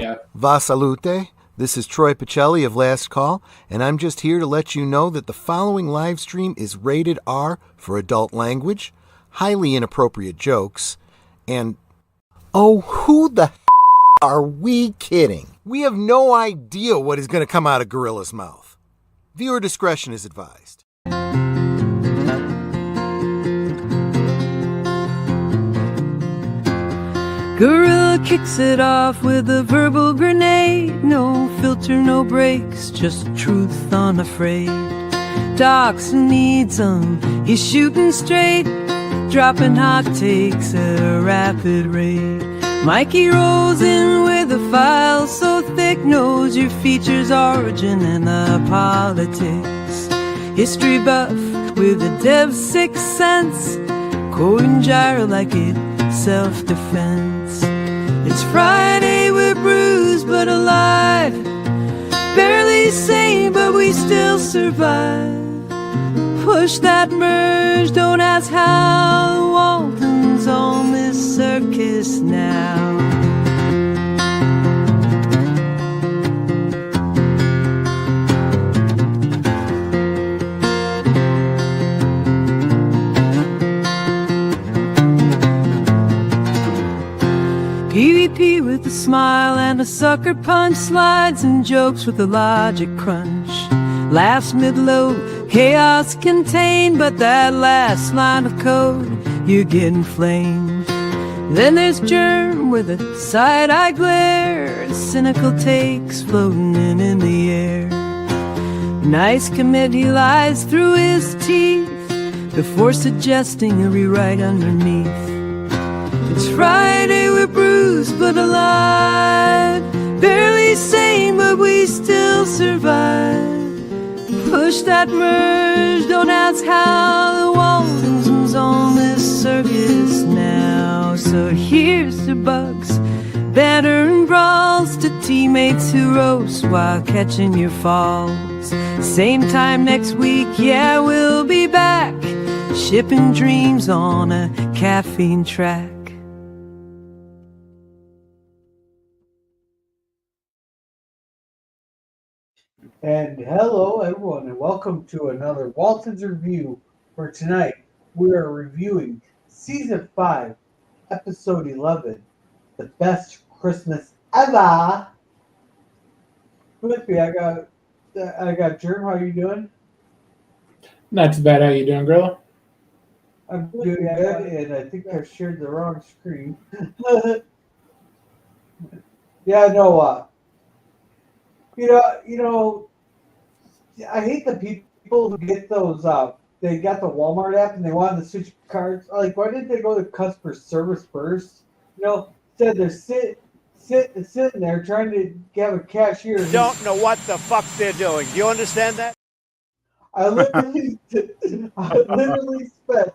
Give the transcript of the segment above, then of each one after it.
Olivia. Va salute. This is Troy Pacelli of Last Call, and I'm just here to let you know that the following live stream is rated R for adult language, highly inappropriate jokes, and oh, who the are we kidding? We have no idea what is going to come out of Gorilla's mouth. Viewer discretion is advised. Gorilla kicks it off with a verbal grenade. No filter, no brakes, just truth unafraid. Dachshund needs 'em, he's shooting straight, dropping hot takes at a rapid rate. Mikey rolls in with a file so thick, knows your features, origin, and the politics. History buff with a dev's sixth sense, quoting gyro like it's self-defense. It's Friday, we're bruised but alive, barely sane but we still survive. Push that merge, don't ask how, the Waltons on this circus now. PvP with a smile and a sucker punch, slides and jokes with a logic crunch. Laughs mid-load, chaos contained, but that last line of code, you're getting flamed. Then there's Germ with a side-eye glare, cynical takes floating in the air. Nice commit, he lies through his teeth before suggesting a rewrite underneath. It's Friday, we're bruised but alive, barely sane but we still survive. Push that merge, don't ask how, the Waltons on this circus now. So here's to bugs, banter and brawls, to teammates who roast while catching your falls. Same time next week, yeah, we'll be back, shipping dreams on a caffeine track. And hello, everyone, and welcome to another Waltons review. For tonight, we are reviewing Season 5, Episode 11, The Best Christmas Ever. With me, I got Jerm. How you doing? Not too bad. How you doing, Gorilla? I'm doing good, and I think I shared the wrong screen. Yeah, no. You know, I hate the people who get those. They got the Walmart app and they wanted to switch cards. Like, why didn't they go to customer service first? Instead they're sitting there trying to have a cashier. Don't know what the fuck they're doing. Do you understand that? I literally spent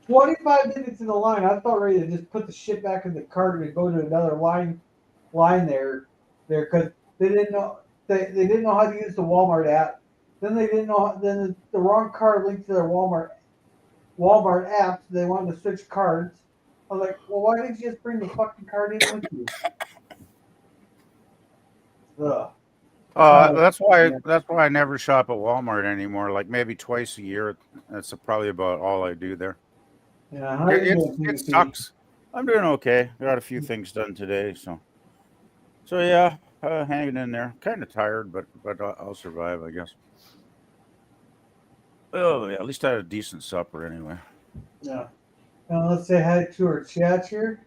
25 minutes in the line. I thought ready to just put the shit back in the cart and go to another line there because they didn't know they didn't know how to use the Walmart app. Then they didn't know. Then the wrong card linked to their Walmart app. So they wanted to switch cards. I was like, well, why didn't you just bring the fucking card in with you? Ugh. That's why I never shop at Walmart anymore. Like maybe twice a year. That's probably about all I do there. Yeah, It sucks. I'm doing okay. Got a few things done today, so yeah, hanging in there. Kind of tired, but I'll survive, I guess. Oh yeah, at least I had a decent supper anyway. Yeah. Now let's say hi to our chat here.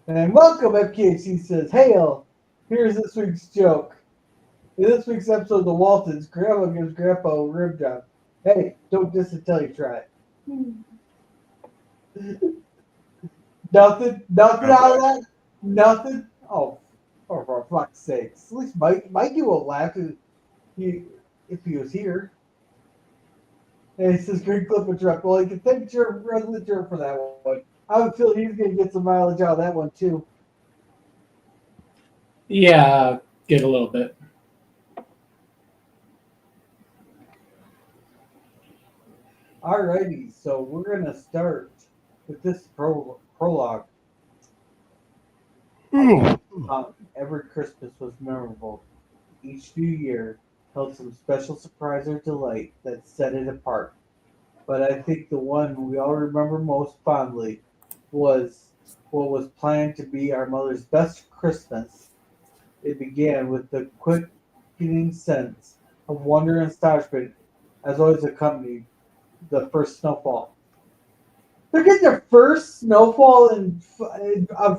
And welcome, FKC says, "Hail! Here's this week's joke. In this week's episode of the Waltons, Grandma gives Grandpa a rib job. Hey, don't diss it till you try it." Nothing out of that? Nothing? Oh, for fuck's sakes. At least Mikey won't laugh if he was here. And he says, "Great clip of truck." Well, you can thank President Jerk for that one. I would feel he's going to get some mileage out of that one, too. Yeah, get a little bit. Alrighty, so we're going to start with this prologue. Every Christmas was memorable. Each new year held some special surprise or delight that set it apart. But I think the one we all remember most fondly was what was planned to be our mother's best Christmas. It began with the quickening sense of wonder and astonishment as always accompanied the first snowfall. They're getting their first snowfall on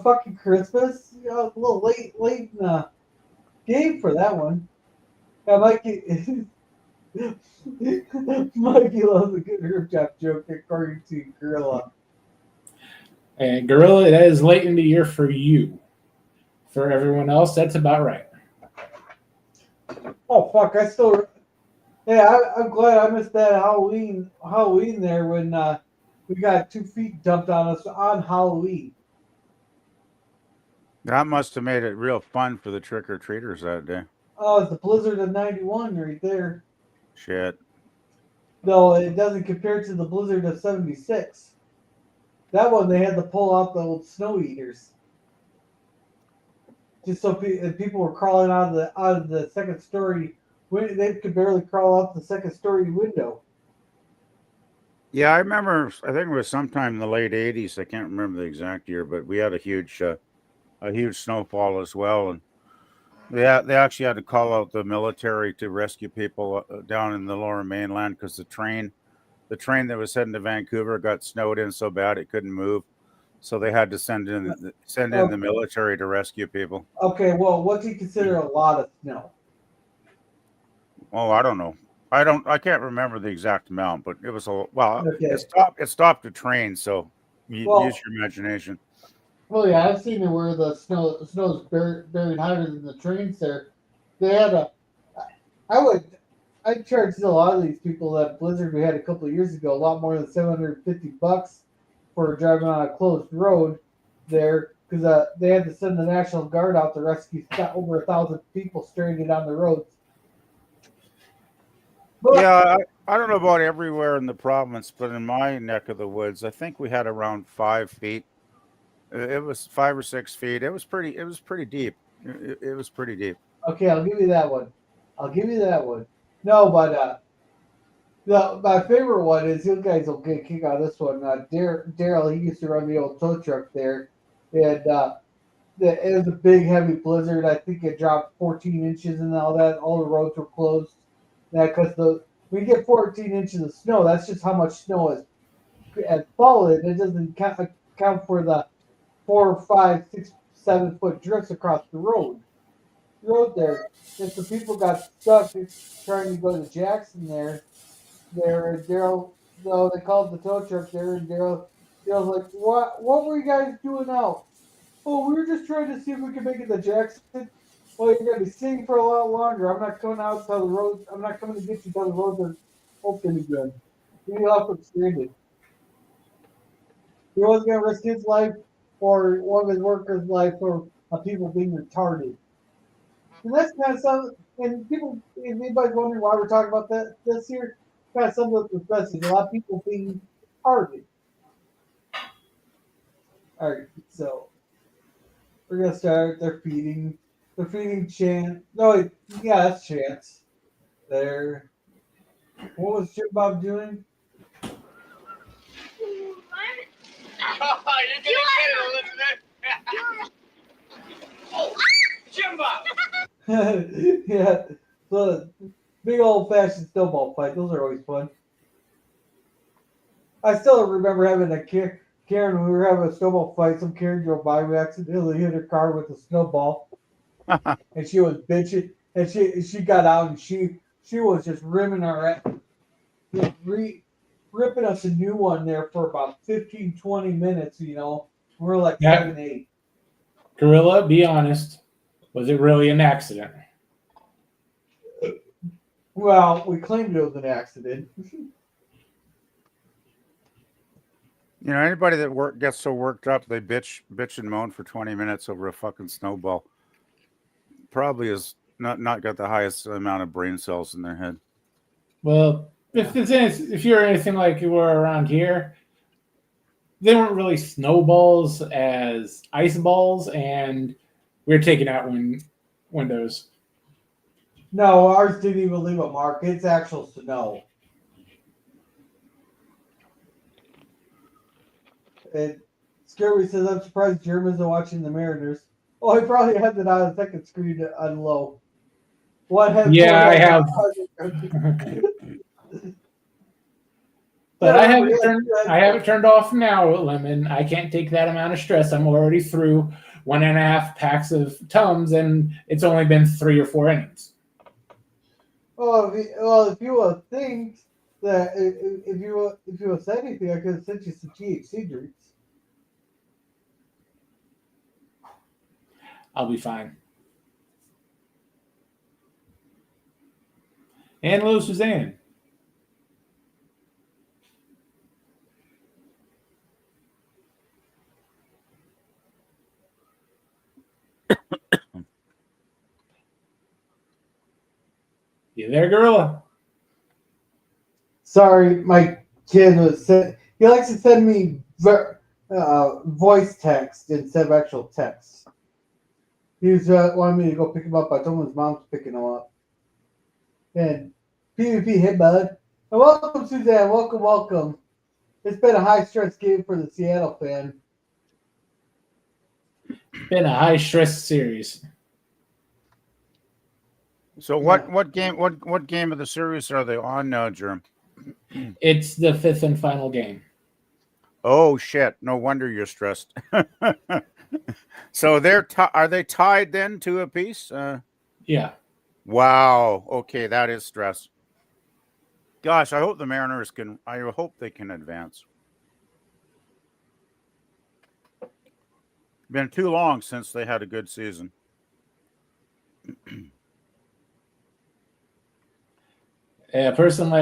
fucking Christmas. You know, a little late in the game for that one. Yeah, Mikey, Mikey loves a good herb chop joke according to Gorilla. And Gorilla, that is late in the year for you. For everyone else, that's about right. Oh fuck! I'm glad I missed that Halloween there when we got 2 feet dumped on us on Halloween. That must have made it real fun for the trick or treaters that day. Oh, it's the blizzard of '91 right there. Shit. Though it doesn't compare to the blizzard of '76. That one they had to pull out the old snow eaters, just so people were crawling out of the second story. They could barely crawl out the second story window. Yeah, I remember. I think it was sometime in the late '80s. I can't remember the exact year, but we had a huge snowfall as well, and they actually had to call out the military to rescue people down in the Lower Mainland because the train that was heading to Vancouver got snowed in so bad it couldn't move, so they had to send in the military to rescue people. Okay, well, what do you consider a lot of snow? Oh, I don't know. I can't remember the exact amount, but it was Okay. It stopped the train, so use your imagination. Well, yeah, I've seen it where the snow's buried higher than the trains there. They had I charged a lot of these people that blizzard we had a couple of years ago a lot more than $750 for driving on a closed road there because they had to send the National Guard out to rescue over 1,000 people stranded on the roads. But, Yeah, I don't know about everywhere in the province, but in my neck of the woods, I think we had around 5 feet. It was 5 or 6 feet. It was pretty deep. It was pretty deep. Okay, I'll give you that one. No, but my favorite one is you guys will get a kick out of this one. Daryl, he used to run the old tow truck there, and it was a big, heavy blizzard. I think it dropped 14 inches and all that. All the roads were closed. Because when you get 14 inches of snow, that's just how much snow has fallen. It doesn't count for the 4, 5, 6, 7 foot drifts across the road there. And so people got stuck trying to go to Jackson there. And Daryl, they called the tow truck there, and Daryl's like, "What were you guys doing out?" "Oh, we were just trying to see if we could make it to Jackson." "Well, you're gonna be sitting for a lot longer. I'm not coming to get you till the roads are open again." He left him stranded. He wasn't gonna risk his life or one of his workers' life for people being retarded. And that's kind of something. And if anybody's wondering why we're talking about this here, kind of some of the message. A lot of people being retarded. All right, so we're gonna start. They're feeding Chance. No, yeah, that's Chance. There. What was Jim Bob doing? Jim Bob! Yeah, so big old fashioned snowball fight. Those are always fun. I still remember having a Karen when we were having a snowball fight. Some Karen drove by. We accidentally hit her car with a snowball, and she was bitching. And she got out and she was just rimming our ripping us a new one there for about 15, 20 minutes. You know, we were like 7, 8. Gorilla, be honest. Was it really an accident? Well, we claimed it was an accident. You know, anybody that gets so worked up they bitch and moan for 20 minutes over a fucking snowball probably is not got the highest amount of brain cells in their head. Well, if you're anything like you were around here, they weren't really snowballs as ice balls, and We're taking out windows. No, ours didn't even leave a mark. It's actual snow. And Scurvy says, I'm surprised Germans are watching the Mariners. Oh, he probably had it on the second screen on low. What has Yeah, I have. But I have it turned off now, Lemon. I can't take that amount of stress. I'm already through 1.5 packs of Tums, and it's only been 3 or 4 innings. Well, if you would think that if you would say anything, I could have sent you some THC drinks. I'll be fine. And hello, Suzanne. You there, Gorilla? Sorry, my kid he likes to send me voice text instead of actual text. He was wanting me to go pick him up. I told him his mom's picking him up. And PvP, hey bud. And welcome, Suzanne. Welcome. It's been a high stress game for the Seattle fan. Been a high stress series. So what game of the series are they on now, Germ? It's the 5th and final game. Oh shit! No wonder you're stressed. So are they tied then to a piece? Yeah. Wow. Okay, that is stress. Gosh, I hope the Mariners can. I hope they can advance. Been too long since they had a good season. Personally,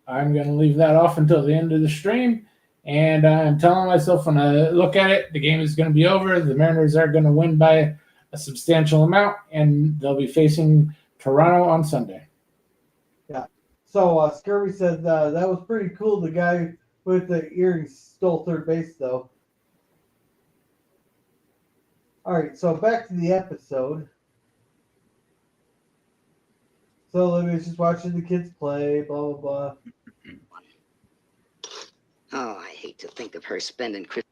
I'm going to leave that off until the end of the stream. And I'm telling myself when I look at it, the game is going to be over. The Mariners are going to win by a substantial amount, and they'll be facing Toronto on Sunday. Yeah. So Scurvy said that was pretty cool. The guy with the earrings stole third base, though. All right, so back to the episode. So Olivia's just watching the kids play, blah, blah, blah. Oh, I hate to think of her spending Christmas.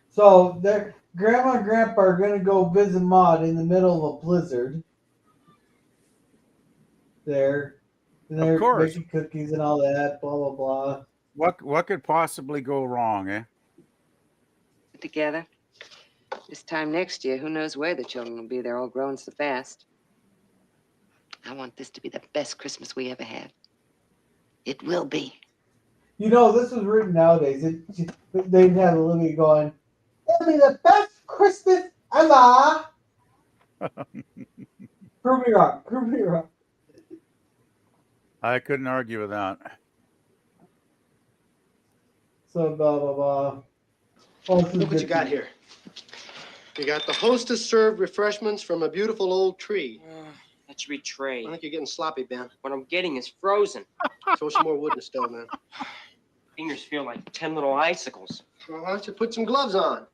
So their grandma and grandpa are going to go visit Maud in the middle of a blizzard. There. And they're making cookies and all that, blah, blah, blah. What could possibly go wrong, eh? Together. This time next year, who knows where the children will be. They're all growing so fast. I want this to be the best Christmas we ever had. It will be. You know, this was written nowadays. They'd have Olivia going, it'll be the best Christmas ever. Prove me wrong. I couldn't argue with that. So, blah, blah, blah. Oh, look what you got here. You got the hostess served refreshments from a beautiful old tree. That should be trade. I think you're getting sloppy, Ben. What I'm getting is frozen. Throw some more wood in the stove, man. Fingers feel like 10 little icicles. Well, why don't you put some gloves on?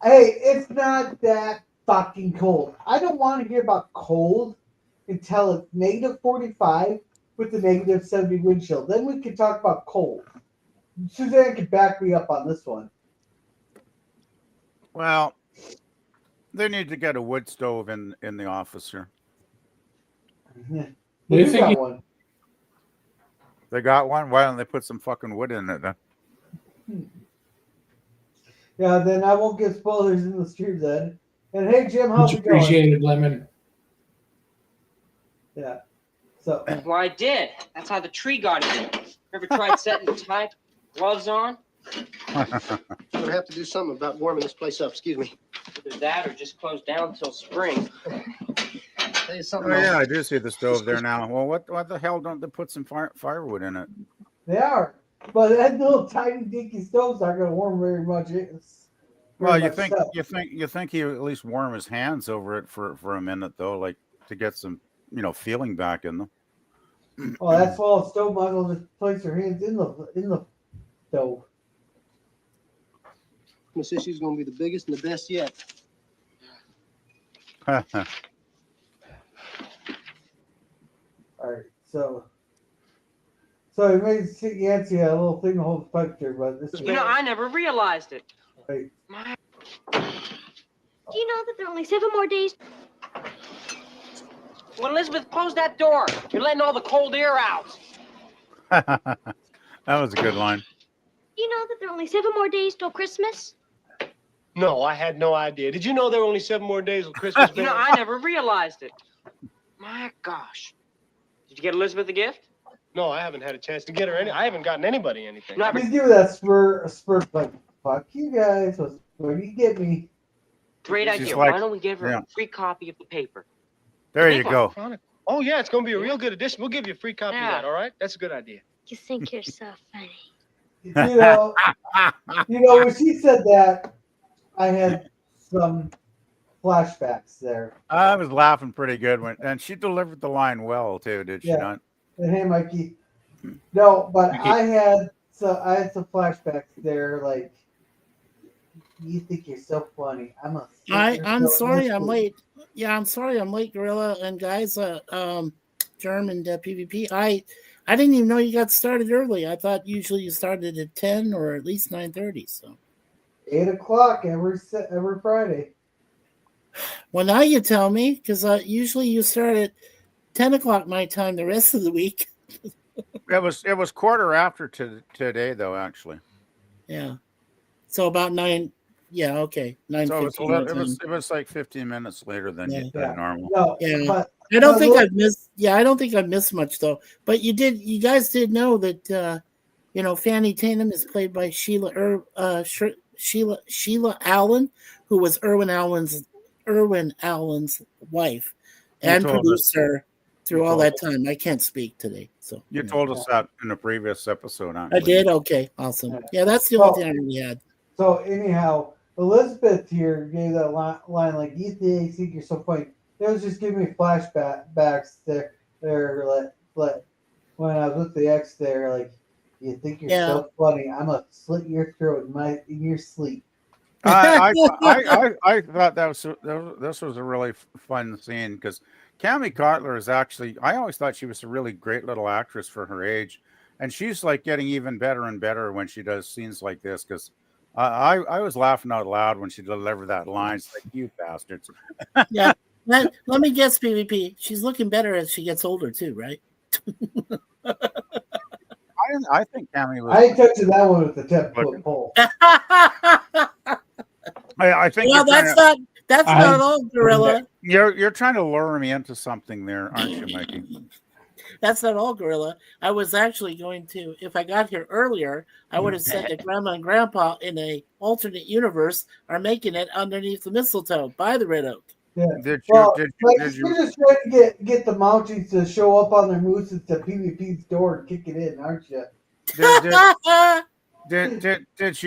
Hey, it's not that fucking cold. I don't want to hear about cold until it's negative 45 with the negative 70 wind chill. Then we can talk about cold. Suzanne can back me up on this one. Well, they need to get a wood stove in the office here. Yeah. We got one. They got one? Why don't they put some fucking wood in it then? Yeah, then I won't get spoilers in the stream then. And hey, Jim, how's it going? Appreciated, Lemon. Yeah. So. Well, I did. That's how the tree got in. Ever tried setting tight gloves on? We're going to have to do something about warming this place up. Excuse me. Either that or just close down until spring. Tell you something. Oh, yeah, I do see the stove there now. Well, what the hell don't they put some firewood in it? They are. But that little tiny dinky stove's not going to warm very much. Well, you think he would at least warm his hands over it for a minute though, like to get some feeling back in them. Oh, that's why a stove might as well just place your hands in the stove. This issue's going to be the biggest and the best yet. All right, so he made Yancey a little thing to hold the pipe there, but this You know, I never realized it. right. My Do you know that there are only 7 more days? Well, Elizabeth, close that door. You're letting all the cold air out. That was a good line. Do you know that there are only 7 more days till Christmas? No, I had no idea. Did you know there were only 7 more days of Christmas? You know, I never realized it. My gosh. Did you get Elizabeth a gift? No, I haven't had a chance to get her any. I haven't gotten anybody anything. No, He's giving that spur like, fuck you guys. What do you get me? great She's idea. like- Why don't we give her yeah. a free copy of the paper? There The you big go. Chronicle. Oh yeah, it's gonna be a real good edition. We'll give you a free copy Yeah. of that. All right, that's a good idea. You think you're so funny. You know, when she said that, I had some flashbacks there. I was laughing pretty good and she delivered the line well too, did she Yeah. not? And hey, Mikey. No, but Mikey. I had some flashbacks there. Like, you think you're so funny? I'm sorry I'm late. Yeah, I'm sorry I'm late, Gorilla and guys. Germ and PvP. I didn't even know you got started early. I thought usually you started at 10 or at least 9:30. So 8:00 every Friday. well, now you tell me because usually you start at 10 o'clock my time the rest of the week. It was quarter after today though, actually. Yeah, so about 9. Yeah, okay, 9:15. It was like 15 minutes later than Yeah. normal. No, Yeah. but I don't but think look- I've missed. Yeah, I don't think I've missed much though. But you guys did know that Fanny Tatum is played by Sheila Allen, who was Irwin Allen's wife and told us. producer through You all told that us. time. I can't speak today, so You told us that in a previous episode. I Actually. did. Okay, awesome. Yeah, that's the only thing I really had. So anyhow, Elizabeth here gave that line like, "You think you're so funny." It was just giving me flashbacks there, like when I was with the ex there, like, "You think you're so funny? I'm gonna slit your throat in your sleep." I thought this was a really fun scene because Cammie Cotler is actually, I always thought she was a really great little actress for her age, and she's like getting even better and better when she does scenes like this because I was laughing out loud when she delivered that line. It's like, you bastards. Yeah. Let me guess, PvP. She's looking better as she gets older too, right? I think Cammie was. I ain't touching that one with the 10-foot pole. I think. Well, that's not all, Gorilla. You're trying to lure me into something there, aren't you, Mikey? That's not all, Gorilla. I was actually going to, if I got here earlier, I would have said that Grandma and Grandpa in a alternate universe are making it underneath the mistletoe by the red oak. Yeah. Did Well, you? you're just trying to get the Mounties to show up on their mooses to PvP's door and kick it in, aren't you? Did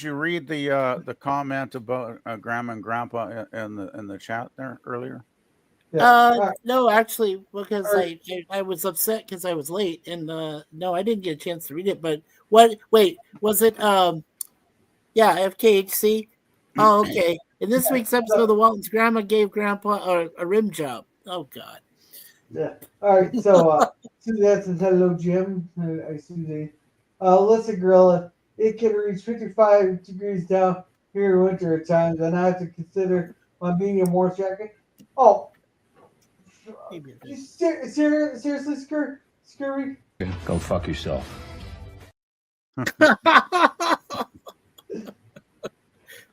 you read the comment about Grandma and Grandpa in the chat there earlier? Yeah. No, actually, because I was upset because I was late, and no, I didn't get a chance to read it. But what? Wait, was it? Yeah, FKHC. Oh, okay. In this week's episode of the Waltons, Grandma gave Grandpa a rim job. Oh God. Yeah. All right. So Susie says hello, Jim. I Susie. Listen, Gorilla. It can reach 55 degrees down here in winter at times, and I have to consider my medium warmth jacket. Oh. Seriously, Scurry? Go fuck yourself.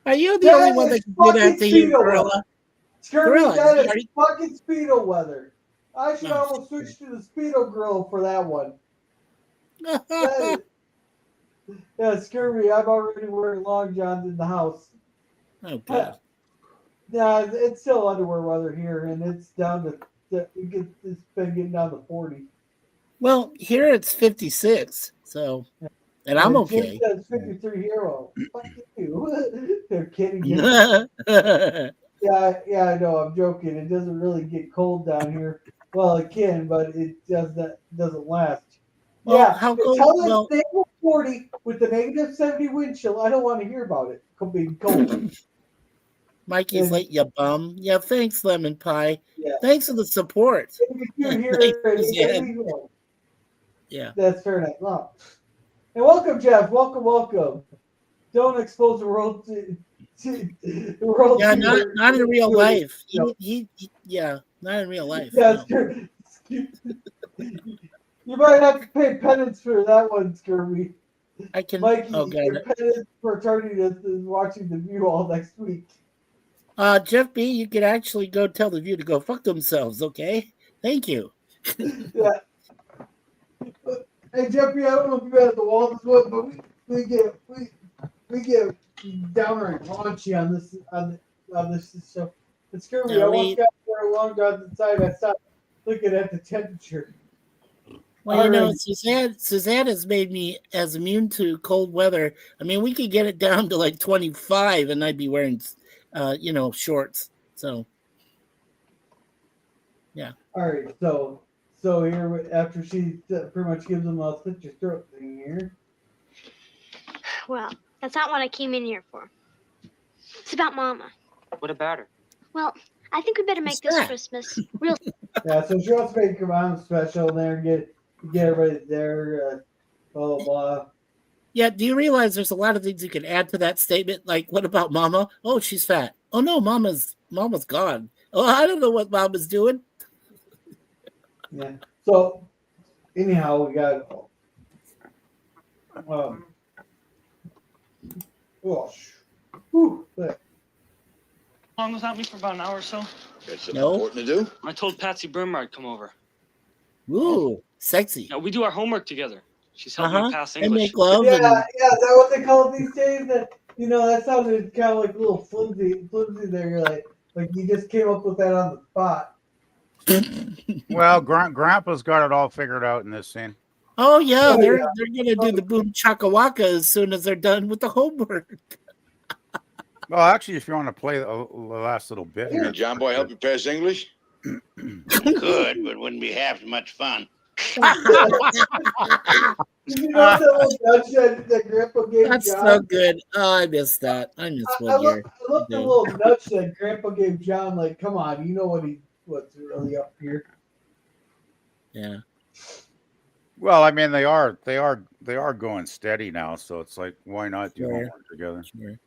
Are you the only one that can do that to you, Gorilla? Scurry, Gorilla, that are is you- fucking Speedo weather. I should almost switch to the Speedo Gorilla for that one. Yeah, Scurvy, I'm already wearing long johns in the house. Oh God. Yeah, it's still underwear weather here, and it's down to it's been getting down to 40. Well, here it's 56, so, and I'm okay. Jim says 53 hero. Fuck you. They're kidding you. Yeah. Yeah, I know. I'm joking. It doesn't really get cold down here. Well, it can, but it doesn't last. Well, yeah, how cold? tell us Well, stable 40 with the -70 wind chill. I don't want to hear about it being cold. Mikey's And- late, you bum. Yeah, thanks, Lemon Pie. Yeah. Thanks for the support. You hear Thanks, it, Suzanne. illegal. Yeah. That's fair enough. No. And welcome, Jeff. Welcome. Don't expose the world to the world. Yeah, to not in real to- life. no. Yeah, not in real life. Yeah, No. Scurvy. You might have to pay penance for that one, Scurvy. I can. Mikey, Oh god. your penance for tardiness is watching The View all next week. Jeff B, you could actually go tell the View to go fuck themselves. Okay. Thank you. Yeah. Hey Jeffrey, I don't know if you had the Waltons one, but we get downright raunchy on this show. It's scary. Yeah, I once got for a long drive inside. I stopped looking at the temperature. Well, you know, Suzanne has made me as immune to cold weather. I mean, we could get it down to like 25, and I'd be wearing, shorts. So, yeah. All right, so here after she pretty much gives them a slit your throat thing here. Well, that's not what I came in here for. It's about Mama. What about her? Well, I think we better make this Christmas real. Yeah, so she wants to make her mom special there and get everybody there, blah blah blah. Yeah, do you realize there's a lot of things you can add to that statement? Like, what about Mama? Oh, she's fat. Oh no, Mama's gone. Oh, I don't know what Mama's doing. Yeah. So anyhow, we got How long was that me for about an hour or so? Got something important to do? I told Patsy Brimmer I'd come over. Ooh, sexy. Yeah, we do our homework together. She's helping me pass And English. make love. yeah, is that what they call it these days? That that sounded kind of like a little flimsy there. You're like you just came up with that on the spot. Well, Grandpa's got it all figured out in this scene. Oh yeah, they're gonna do the boom chaka waka as soon as they're done with the homework. Well, actually, if you want to play the last little bit here, Can John Boy help you pass English? Could, but wouldn't be half as much fun. You know that nutshell that Grandpa gave That's John? so good. Oh, I missed that. I missed I one year. love the little nutshell that Grandpa gave John. Like, come on, you know what's really up here. Yeah. well, I mean, they are going steady now, so it's like, why not do homework together? Sure.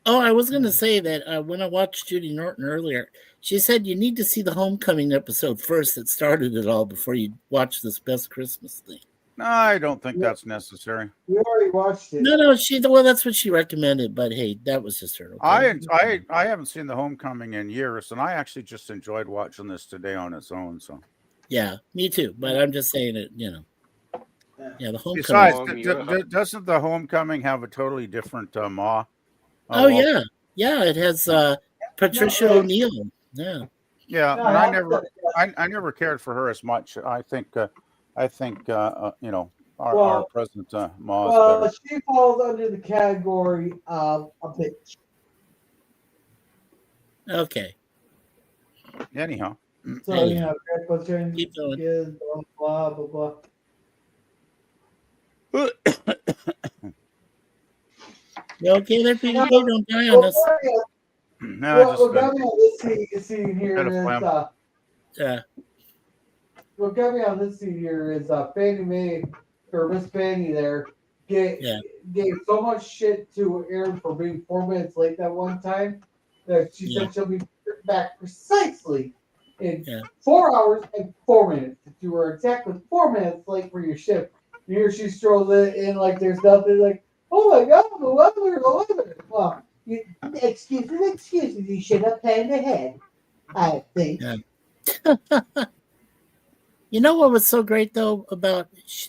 Oh, I was going to say that when I watched Judy Norton earlier, she said you need to see the Homecoming episode first that started it all before you watch this Best Christmas thing. No, I don't think that's necessary. We already watched it. No, that's what she recommended, but hey, that was just her. Okay? I haven't seen the Homecoming in years, and I actually just enjoyed watching this today on its own. So Yeah, me too, but I'm just saying it, Yeah, the Homecoming. Besides, doesn't the Homecoming have a totally different ma? Oh yeah, it has Patricia O'Neill. Yeah. Yeah, and I never cared for her as much. I think our present ma is better. She falls under the category of a bitch. Okay. Anyhow. So Grandpa's trying to kids, blah blah blah. You okay there, PJ? Don't die on us. What got me on this scene here is what got me on this scene here is Fannie Mae or Miss Fannie there gave so much shit to Aaron for being 4 minutes late that one time that she said she'll be back precisely in 4 hours and 4 minutes. If you were exactly 4 minutes late for your shift, and here she strolls in like there's nothing, like, oh my god, the weather. Well, excuse me, you should have planned ahead, I think. Yeah. You know what was so great though about,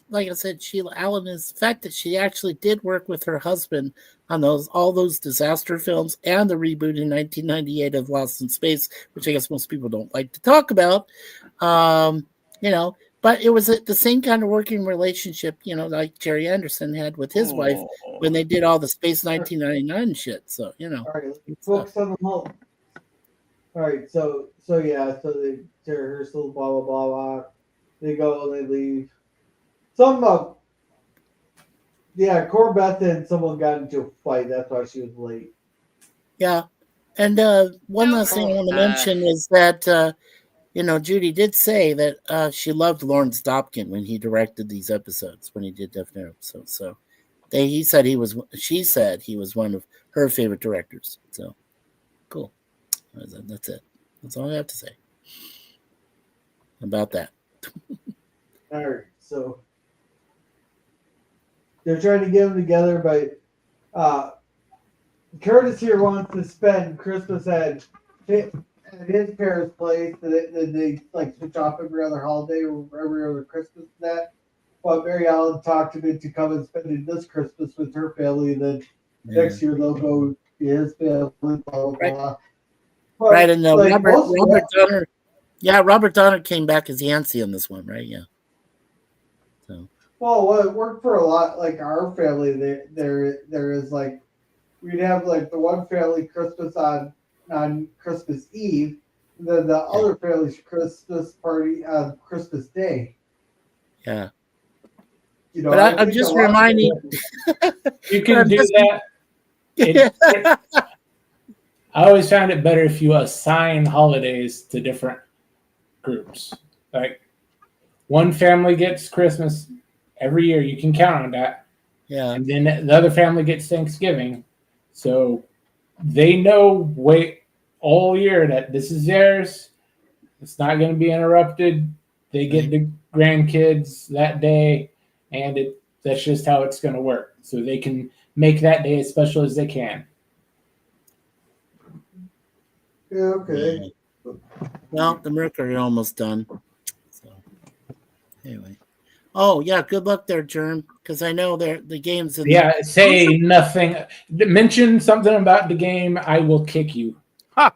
like I said, Sheila Allen is the fact that she actually did work with her husband on all those disaster films and the reboot in 1998 of Lost in Space, which I guess most people don't like to talk about. But it was the same kind of working relationship, like Jerry Anderson had with his wife when they did all the Space 1999 shit. So, All right, let's focus on the home. All right, so they rehearsal, blah blah blah blah. They go, they leave. Corbett and someone got into a fight. That's why she was late. Yeah, And one last thing I want to mention is that Judy did say that she loved Lawrence Dobkin when he directed these episodes, when he did Definite episodes. So she said he was one of her favorite directors. So cool. That's it. That's all I have to say about that. All right, so they're trying to get them together, but Curtis here wants to spend Christmas at his parents' place. They like switch off every other holiday or every other Christmas and that. But Mary Ellen talked him into coming spending this Christmas with her family. Then next year they'll go to his family. Blah blah blah. But, Right, and like, Robert Donner. Yeah, Robert Donner came back as Yancey on this one, right? Yeah. So. Well, it worked for a lot. Like our family, there is like we'd have like the one family Christmas on Christmas Eve, and then the other family's Christmas party on Christmas Day. Yeah. But I'm just reminding you can do that. I always found it better if you assign holidays to different groups. Like one family gets Christmas every year, you can count on that. Yeah. And then the other family gets Thanksgiving. So they know all year that this is theirs. It's not going to be interrupted. They get the grandkids that day, and that's just how it's going to work. So they can make that day as special as they can. Yeah, okay. Well, the Mercury almost done. So anyway. Oh yeah, good luck there, Germ. Because I know the game's in say nothing. Mention something about the game, I will kick you. Okay,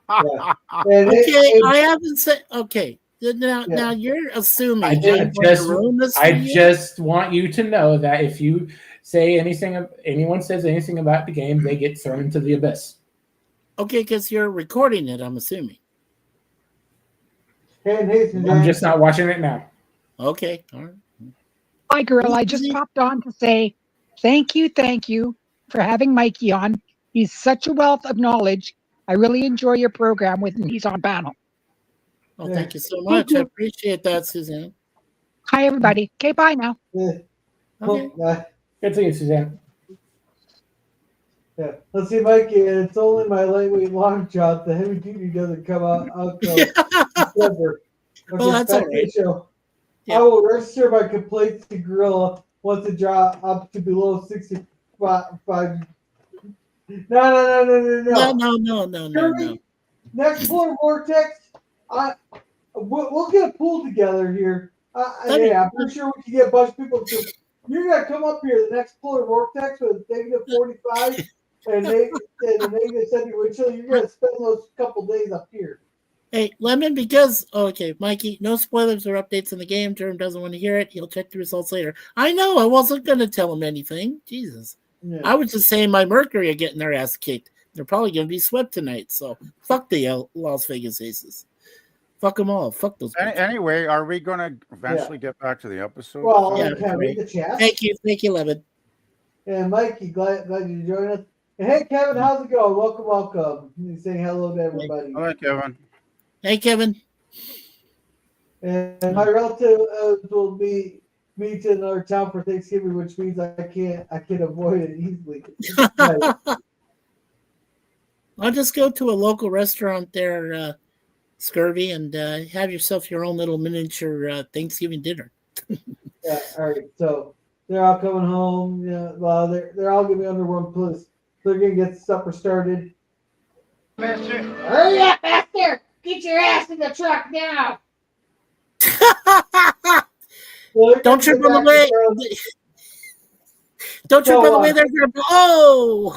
I haven't said okay. Now you're assuming I just want you to know that if you say anyone says anything about the game, they get thrown into the abyss. Okay, because you're recording it, I'm assuming. I'm just not watching it now. Okay, all right. Hi, girl. I just popped on to say thank you for having Mikey on. He's such a wealth of knowledge. I really enjoy your program when he's on panel. Oh, thank you so much. I appreciate that, Suzanne. Hi, everybody. Okay, bye now. Okay. Good to see you, Suzanne. Yeah. Let's see, Mikey. It's only my lightweight long shot. The heavy duty doesn't come out till December. Well, that's all right. I will register my complaints to Gorilla once it drops up to below 65. No. Next polar vortex, we'll get a pool together here. I'm pretty sure we can get a bunch of people to. You're gonna come up here the next polar vortex with -45 and a -70 wind chill. You're gonna spend those couple days up here. Hey, Lemon, Mikey, no spoilers or updates in the game. Durham doesn't want to hear it. He'll check the results later. I know, I wasn't going to tell him anything. Jesus. Yeah. I was just saying my Mercury are getting their ass kicked. They're probably going to be swept tonight. So fuck the Las Vegas Aces. Fuck them all. Fuck those. Anyway, are we going to eventually get back to the episode? Well, can I read the chat? Thank you, Lemon. And Mikey, glad you joined us. And hey, Kevin, how's it going? Welcome. He's saying hello to everybody. Hi, Kevin. Hey, Kevin. And my relative will be in our town for Thanksgiving, which means I can avoid it easily. I'll just go to a local restaurant there, Scurvy, and have yourself your own little miniature Thanksgiving dinner. Yeah, all right. So they're all coming home. Yeah, well, they're all gonna be under one place. They're gonna get supper started. Master. Hurry up, Master! Get your ass in the truck now! Don't trip on the way. Don't trip on the way. They're gonna blow.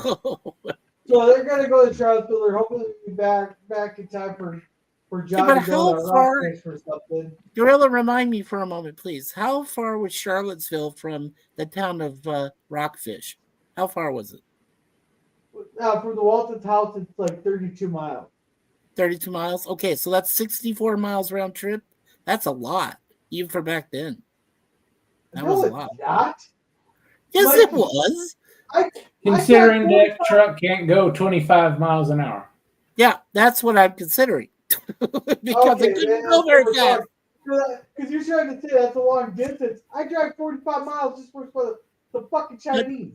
So they're gonna go to Charlottesville. They're hoping to be back in time for John to go to rock for something. Gorilla, remind me for a moment, please. How far was Charlottesville from the town of Rockfish? How far was it? From the Waltons house, it's like 32 miles. 32 miles? Okay, so that's 64 miles round trip. That's a lot, even for back then. That was a lot. Not. Yes, it was. Considering that truck can't go 25 miles an hour. Yeah, That's what I'm considering. Because it couldn't go that's very what fast. Because you're trying to say that's a long distance. I drive 45 miles just for the fucking Chinese.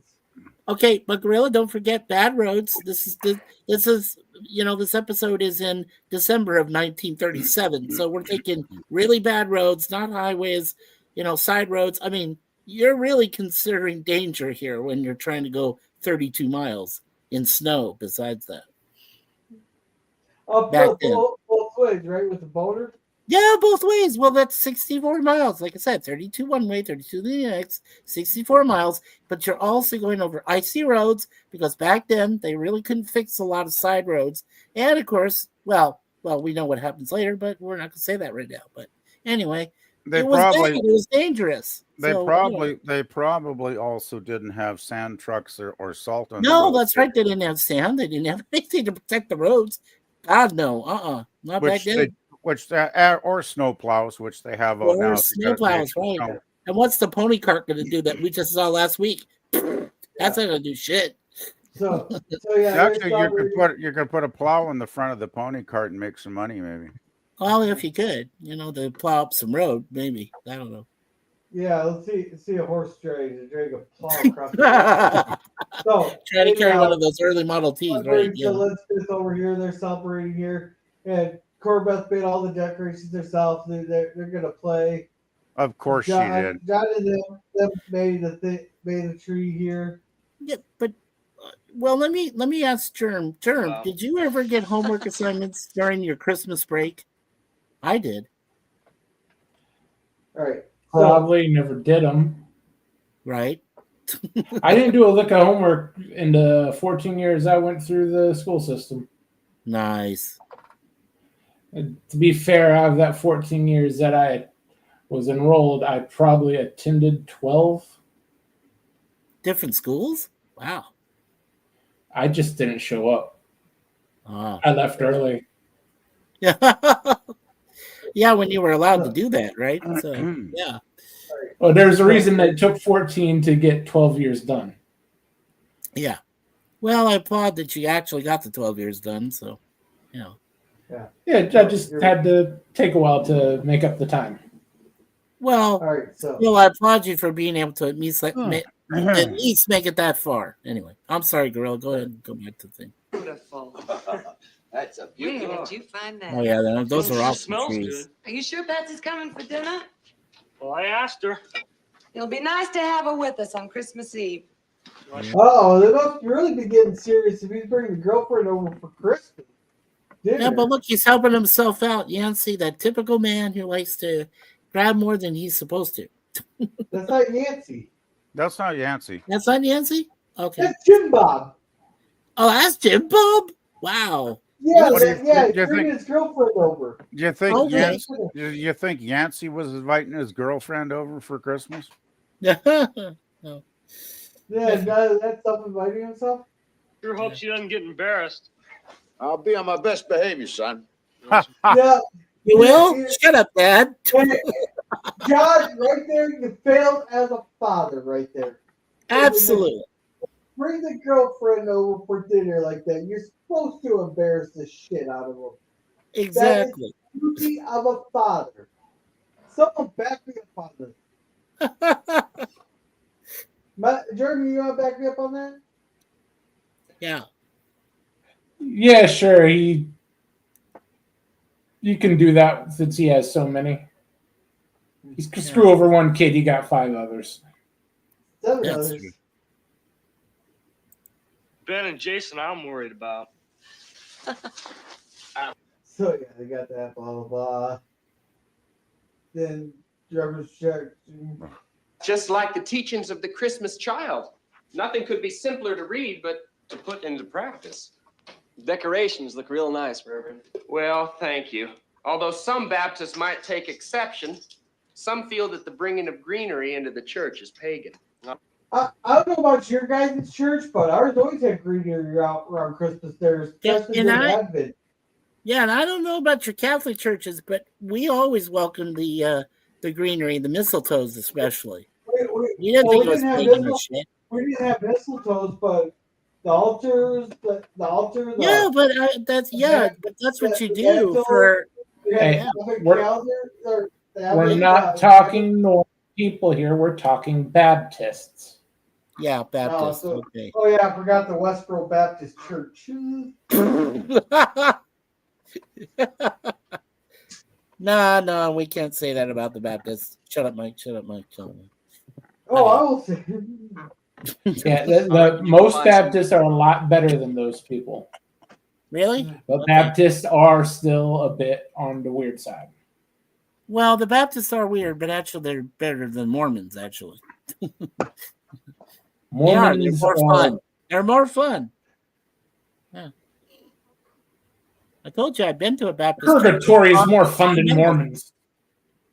Okay, but Gorilla, don't forget bad roads. This is this episode is in December of 1937, so we're thinking really bad roads, not highways, side roads. I mean, you're really considering danger here when you're trying to go 32 miles in snow. Besides that, back then. Both ways, right, with the boulder. Yeah, both ways. Well, that's 64 miles. Like I said, 32 one way, 32 the next, 64 miles. But you're also going over icy roads because back then they really couldn't fix a lot of side roads. And of course, well, we know what happens later, but we're not going to say that right now. But anyway, it was dangerous. They probably also didn't have sand trucks or salt on. No, that's right. They didn't have sand. They didn't have anything to protect the roads. God, no. Not back then. Or snow plows, which they have out now. Snow plows, right? Snow. And what's the pony cart going to do that we just saw last week? That's not going to do shit. So yeah. Actually, you could put a plow in the front of the pony cart and make some money, maybe. Well, if you could, to plow up some road, maybe. I don't know. Yeah, let's see a horse drag a plow across the road. So try to carry one of those early Model Ts, right? So let's this over here. They're celebrating here, and Corbeth made all the decorations herself. They're gonna play. Of course, she did. John and them made a tree here. Yeah, but well, let me ask Germ. Germ, did you ever get homework assignments during your Christmas break? I did. All right. Probably never did them. Right. I didn't do a lick of homework in the 14 years I went through the school system. Nice. To be fair, out of that 14 years that I was enrolled, I probably attended 12. Different schools? Wow. I just didn't show up. Oh. I left early. Yeah. Yeah, when you were allowed to do that, right? So, yeah. Well, there's a reason that it took 14 to get 12 years done. Yeah. Well, I applaud that you actually got the 12 years done, so, Yeah. Yeah, I just had to take a while to make up the time. Well, all right, so I applaud you for being able to at least make it that far. Anyway, I'm sorry, Gorilla. Go ahead and go back to the thing. Beautiful. That's a Where beautiful. did you find that? Oh, yeah, those are awesome Smells trees. good. Are you sure Betsy's coming for dinner? Well, I asked her. It'll be nice to have her with us on Christmas Eve. Oh, they must really be getting serious if he's bringing the girlfriend over for Christmas. Dinner. Yeah, but look, he's helping himself out. Yancey, that typical man who likes to grab more than he's supposed to. That's not Yancey. That's not Yancey. That's not Yancey? Okay. That's Jim Bob. Oh, that's Jim Bob? Wow. Yeah, What do you he's bringing his girlfriend over. Do you think Okay. you think Yancey was inviting his girlfriend over for Christmas? No. Yeah, that's something inviting himself. Sure hope she doesn't get embarrassed. I'll be on my best behavior, son. Yeah. You will? Shut up, Dad. John, right there, you failed as a father right there. Absolutely. Bring the girlfriend over for dinner like that. You're supposed to embarrass the shit out of them. Exactly. That is the duty of a father. Someone back me up on this. Jeremy, you want to back me up on that? Yeah. Yeah, sure. You can do that since he has so many. You screw over one kid, you got 5 others. 7 others. Ben and Jason, I'm worried about. So yeah, they got that, blah blah blah. Then Trevor's church. Just like the teachings of the Christmas child. Nothing could be simpler to read, but to put into practice. Decorations look real nice, Reverend. Well, thank you. Although some Baptists might take exception, some feel that the bringing of greenery into the church is pagan. I don't know about your guys' church, but ours always had greenery out around Christmas there, especially during Advent. Yeah, and I don't know about your Catholic churches, but we always welcome the greenery, the mistletoes especially. We didn't have pagan or shit. We didn't have mistletoes, but the altars, the altar. Yeah, but that's what you do mantle, for. Hey, the we're, calendar, or the we're average, not talking normal people here. We're talking Baptists. Yeah, Baptist. so- Okay. Oh yeah, I forgot the Westboro Baptist Church. No, we can't say that about the Baptists. Shut up, Mike. Shut up, Mike. Shut up, Mike. Oh, I will say. Yeah, the most Baptists are a lot better than those people. Really? But Okay. Baptists are still a bit on the weird side. Well, the Baptists are weird, but actually they're better than Mormons, actually. Mormons They're more fun. They're more fun. Yeah. I told you I've been to a Baptist Purgatory church. is more fun than Mormons.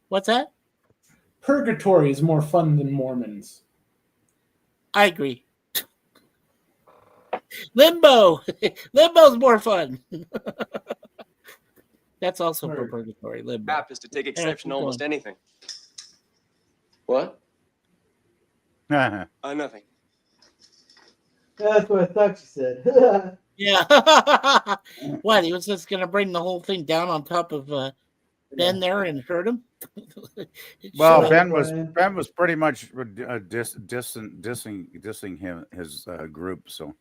What's that? Purgatory is more fun than Mormons. I agree. Limbo. Limbo's more fun. That's also for purgatory. Limbo. Baptist to take exception to almost anything. What? Nothing. That's what I thought you said. Yeah. What? He was just going to bring the whole thing down on top of Ben there and hurt him? Well, Ben was pretty much dissing him his group. So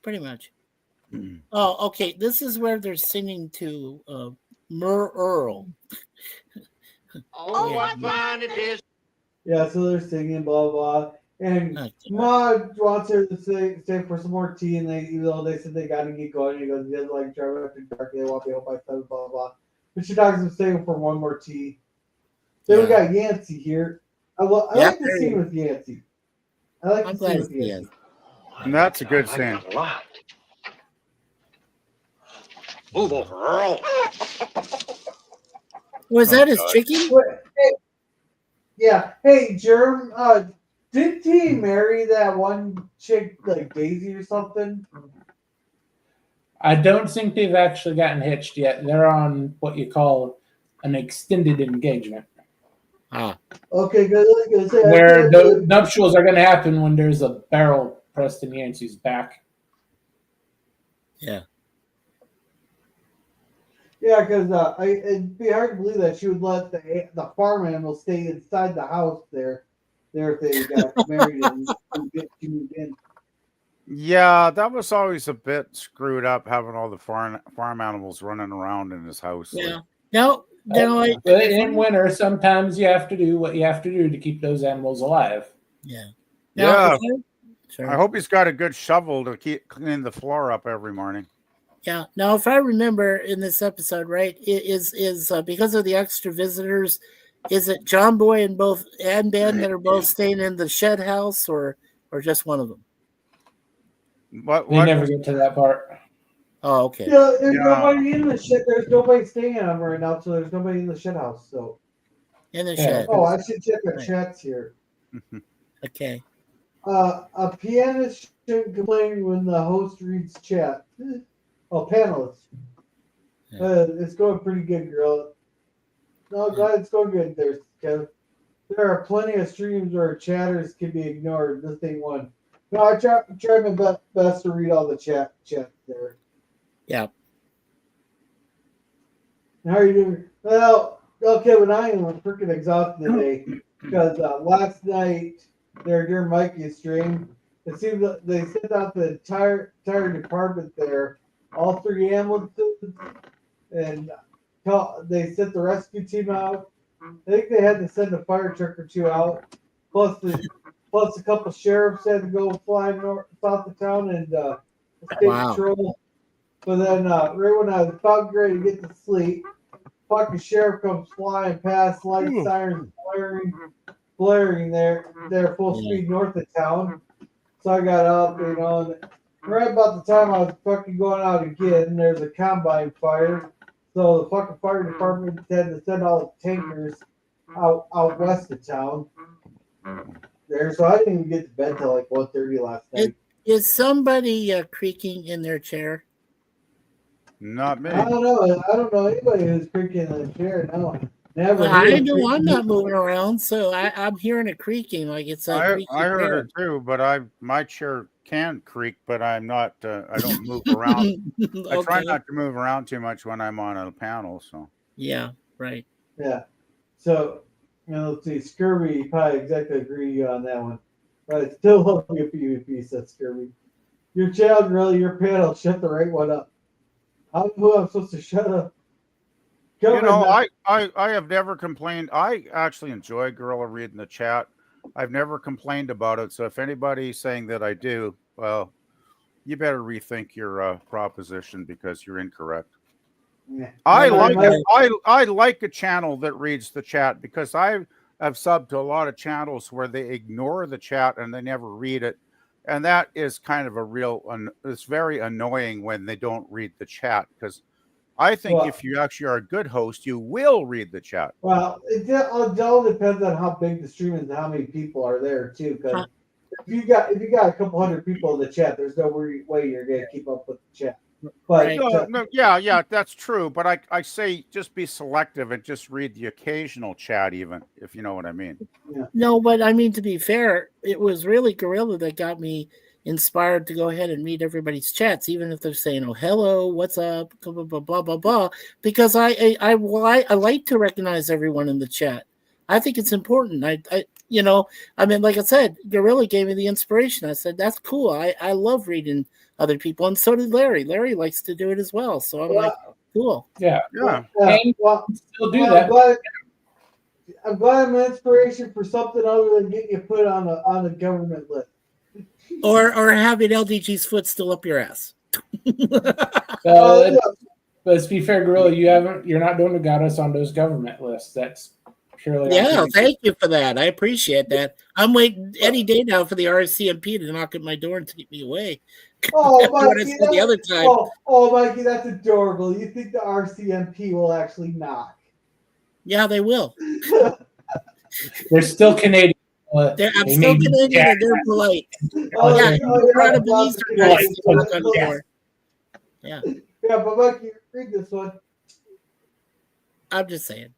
pretty much. Oh, okay. This is where they're singing to Mur Earl. Oh, what fun it is. Yeah, so they're singing, blah, blah. And Maud wants her to stay for some more tea, and even though they said they got to get going, he goes, he doesn't like driving after dark, they won't be home by 7, blah, blah. But she talks him staying for one more tea. Then we got Yancey here. I like the scene with Yancey. I like the scene with Yancey. And that's a good scene. Move over, Earl. Was that his chicken? Hey, yeah. Hey, Germ, didn't he marry that one chick, like Daisy or something? I don't think they've actually gotten hitched yet. They're on what you call an extended engagement. Okay, good. Where the nuptials are going to happen when there's a barrel pressed in Yancey's back. Yeah. Yeah, because it'd be hard to believe that she would let the farm animals stay inside the house there if they got married and she moved in. Yeah, that was always a bit screwed up, having all the farm animals running around in his house. Yeah. No, in winter, sometimes you have to do what you have to do to keep those animals alive. Yeah. Yeah. I hope he's got a good shovel to keep cleaning the floor up every morning. Yeah. Now, if I remember in this episode, right, is because of the extra visitors, is it John Boy and Ben that are both staying in the shed house, or just one of them? They never get to that part. Oh, okay. Yeah, there's nobody in the shed. There's nobody staying in them right now, so there's nobody in the shed house. So in the shed. Oh, I should check our chats here. Okay. A pianist shouldn't complain when the host reads chat. Oh, panelists. It's going pretty good, girl. No, glad it's going good there, Kev. There are plenty of streams where chatters can be ignored. This ain't one. No, I try my best to read all the chat there. Yeah. How are you doing? Well, okay, when I am freaking exhausted today because last night during Mikey's stream, it seems that they sent out the entire department there, all 3 ambulances, and they sent the rescue team out. I think they had to send a fire truck or 2 out, plus a couple sheriffs had to go flying south of town and state patrol. But then right when I was about ready to get to sleep, fucking sheriff comes flying past, light sirens blaring there full speed north of town. So I got up, and right about the time I was fucking going out again, there's a combine fire. So the fucking fire department had to send all the tankers out west of town. There, so I didn't even get to bed till like 1:30 last night. Is somebody creaking in their chair? Not me. I don't know. I don't know anybody who's creaking in the chair now. Never. I know I'm not moving around, so I'm hearing it creaking like it's a creaky I heard chair. it too, but my chair can creak, but I'm not. I don't move around. I try Okay. not to move around too much when I'm on a panel. So Yeah, right. Yeah. So, let's see. Scurvy probably exactly agree on that one. But I still love your PvP, said Scurvy. Your child, really, your panel, shut the right one up. Who I'm supposed to shut up? I have never complained. I actually enjoy Gorilla reading the chat. I've never complained about it. So if anybody's saying that I do, well, you better rethink your proposition because you're incorrect. Yeah. I like a channel that reads the chat because I have subbed to a lot of channels where they ignore the chat and they never read it, and that is kind of it's very annoying when they don't read the chat because I think if you actually are a good host, you will read the chat. Well, it all depends on how big the stream is and how many people are there too. Because if you got a couple hundred people in the chat, there's no way you're gonna keep up with the chat. But yeah, that's true. But I say just be selective and just read the occasional chat, even if you know what I mean. Yeah. No, but I mean, to be fair, it was really Gorilla that got me inspired to go ahead and read everybody's chats, even if they're saying, "Oh, hello, what's up?" Blah blah blah blah blah. Because I like to recognize everyone in the chat. I think it's important. I mean, like I said, Gorilla gave me the inspiration. I said, "That's cool. I love reading other people," and so did Larry. Larry likes to do it as well. So I'm like, cool. Yeah. And still do that. I'm glad I'm an inspiration for something other than getting you put on a government list. Or having LDG's foot still up your ass. Let's be fair, Gorilla. You're not doing to got us on those government lists. That's purely. Yeah, thank you for that. I appreciate that. I'm waiting any day now for the RCMP to knock at my door and take me away. Oh, Mikey, the other time. Mikey, that's adorable. You think the RCMP will actually knock? Yeah, they will. They're still Canadian. I'm still Canadian and they're polite. Incredible Eastern guys to knock on the door. Yeah. Yeah, but Mikey, read this one. I'm just saying.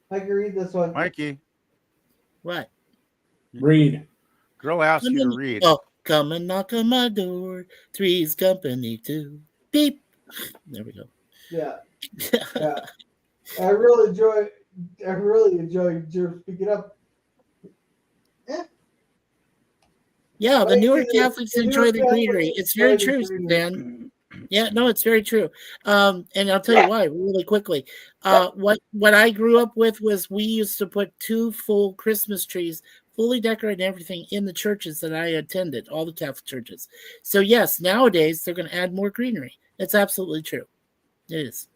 Mikey, read this one. Mikey. What? Read. Girl asked you to read. Oh, come and knock on my door. Three's company too. Beep. There we go. Yeah. Yeah. I really enjoy your speaking up. Yeah, the newer Catholics enjoy the greenery. It's very true, Suzanne. Yeah, no, it's very true. And I'll tell you why really quickly. What I grew up with was we used to put 2 full Christmas trees, fully decorated and everything in the churches that I attended, all the Catholic churches. So yes, nowadays they're going to add more greenery. It's absolutely true. It is.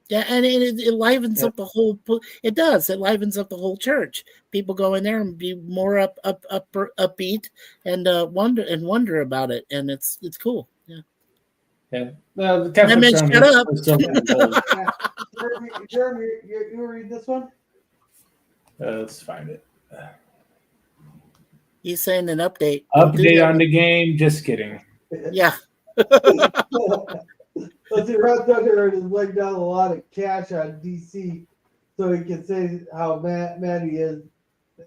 Yeah, and it livens up the whole. It does. It livens up the whole church. People go in there and be more upbeat and wonder about it, and it's cool. Yeah. Yeah. The Catholics shut up. Jeremy, you read this one? Let's find it. He's saying an update. Update on the game. Just kidding. Yeah. Let's see, Rod Tucker is laying down a lot of cash on DC so he can say how mad he is.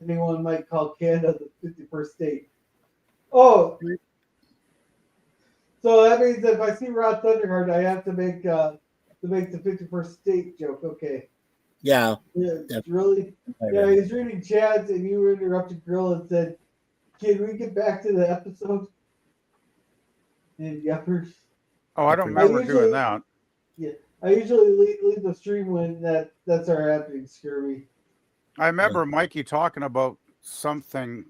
Anyone might call Canada the 51st state. Oh, so that means if I see Rod Thunderheart, I have to make the 51st state joke. Okay. Yeah. Really? Yeah, he's reading chats and you interrupted Grill and said, "Can we get back to the episode?" And yuppers. Oh, I don't remember doing that. Yeah, I usually leave the stream when that's our happening, Scurvy. I remember Mikey talking about something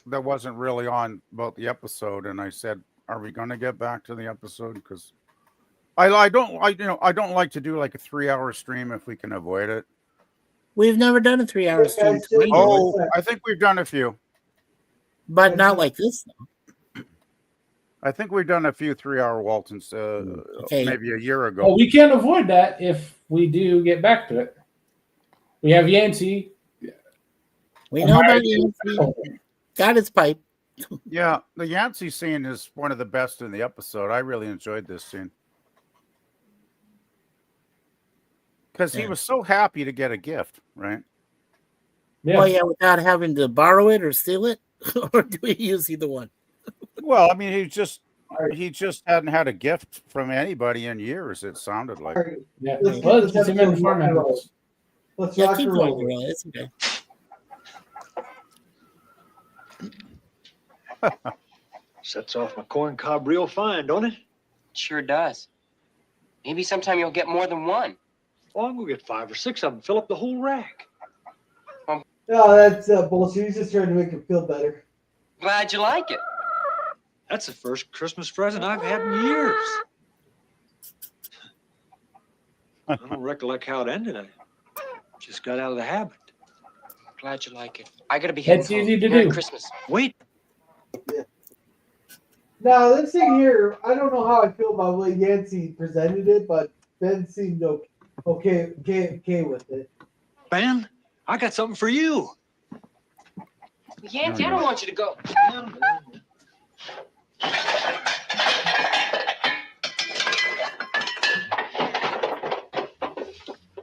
that wasn't really on about the episode, and I said, "Are we going to get back to the episode?" Because I don't like to do like a 3-hour stream if we can avoid it. We've never done a 3-hour stream. Oh, I think we've done a few, but not like this. I think we've done a few 3-hour Waltons maybe a year ago. Well, we can't avoid that if we do get back to it. We have Yancey. We know about Yancey. Got his pipe. Yeah, the Yancey scene is one of the best in the episode. I really enjoyed this scene. because he was so happy to get a gift, right? Yeah. Well, yeah, without having to borrow it or steal it, or do we use either one? Well, I mean, he just hadn't had a gift from anybody in years. It sounded like. All right, Yeah. let's get Well, this it's him in the episode farm rock and roll. animals. Let's Yeah, rock keep and going, roll. Gorilla. It's okay. Sets off my corn cob real fine, don't it? Sure does. Maybe sometime you'll get more than one. Well, I'm gonna get 5 or 6 of them, fill up the whole rack. No, that's bullshit. He's just trying to make him feel better. Glad you like it. That's the first Christmas present I've had in years. I don't recollect how it ended. I just got out of the habit. Glad you like it. I gotta be heading That's home. easy to Merry do. Christmas. Wait. Now, this thing here, I don't know how I feel about the way Yancey presented it, but Ben seemed okay with it. Ben, I got something for you. Yancey, I don't want you to go.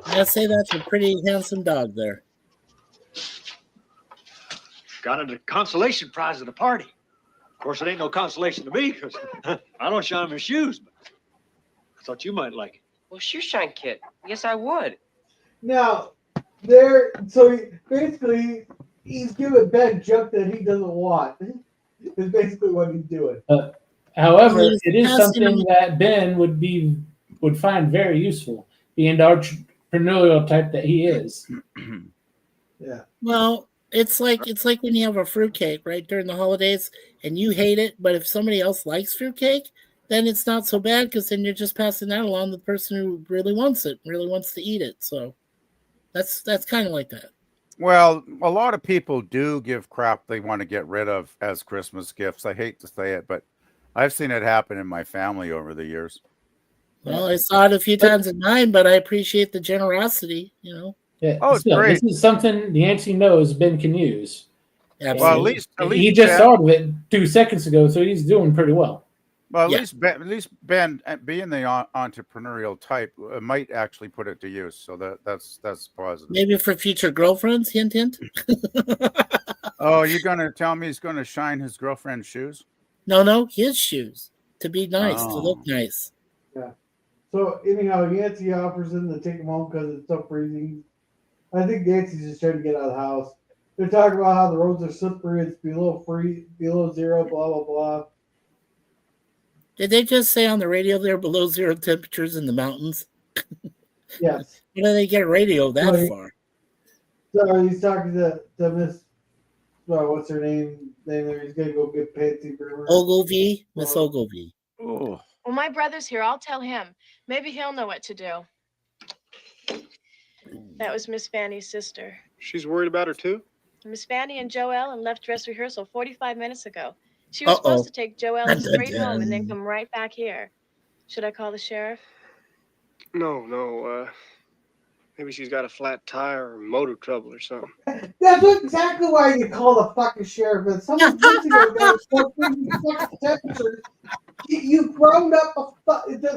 I'd say that's a pretty handsome dog there. Got it a consolation prize at a party. Of course, it ain't no consolation to me because I don't shine my shoes, but I thought you might like it. Well, shoe shine kit. Yes, I would. Now, basically, he's giving Ben junk that he doesn't want. Is basically what he's doing. However, it is something that Ben would find very useful, being the entrepreneurial type that he is. Yeah. Well, it's like when you have a fruitcake, right, during the holidays, and you hate it, but if somebody else likes fruitcake, then it's not so bad because then you're just passing that along to the person who really wants it, really wants to eat it. So that's kind of like that. Well, a lot of people do give crap they want to get rid of as Christmas gifts. I hate to say it, but I've seen it happen in my family over the years. Well, I saw it a few times in mine, but I appreciate the generosity, you know. Yeah. Oh, it's Still, great. This is something Yancey knows Ben can use. Absolutely. Well, at least he just Ben, thought of it 2 seconds ago, so he's doing pretty well. well, at least Ben, being the entrepreneurial type, might actually put it to use. So that's positive. Maybe for future girlfriends, hint, hint. Oh, you're gonna tell me he's gonna shine his girlfriend's shoes? No, his shoes to be nice, to Oh. look nice. Yeah. So anyhow, Yancey offers him to take him home because it's so freezing. I think Yancey's just trying to get out of the house. They're talking about how the roads are slippery. It's below zero, blah blah blah. Did they just say on the radio they're below 0 temperatures in the mountains? Yes. How do they get radio that Right. far? So he's talking to Miss. Well, what's her name? There, he's gonna go get Patsy Brewer. Ogilvy, Miss Ogilvy. Oh. Well, my brother's here. I'll tell him. Maybe he'll know what to do. That was Miss Fanny's sister. She's worried about her too? Miss Fanny and Joelle left dress rehearsal 45 minutes ago. She was supposed to take Joelle straight home and then come right back here. Should I call the sheriff? No. Maybe she's got a flat tire or motor trouble or something. That's exactly why you call the fucking sheriff. If someone's missing got fucking temperature, you ground up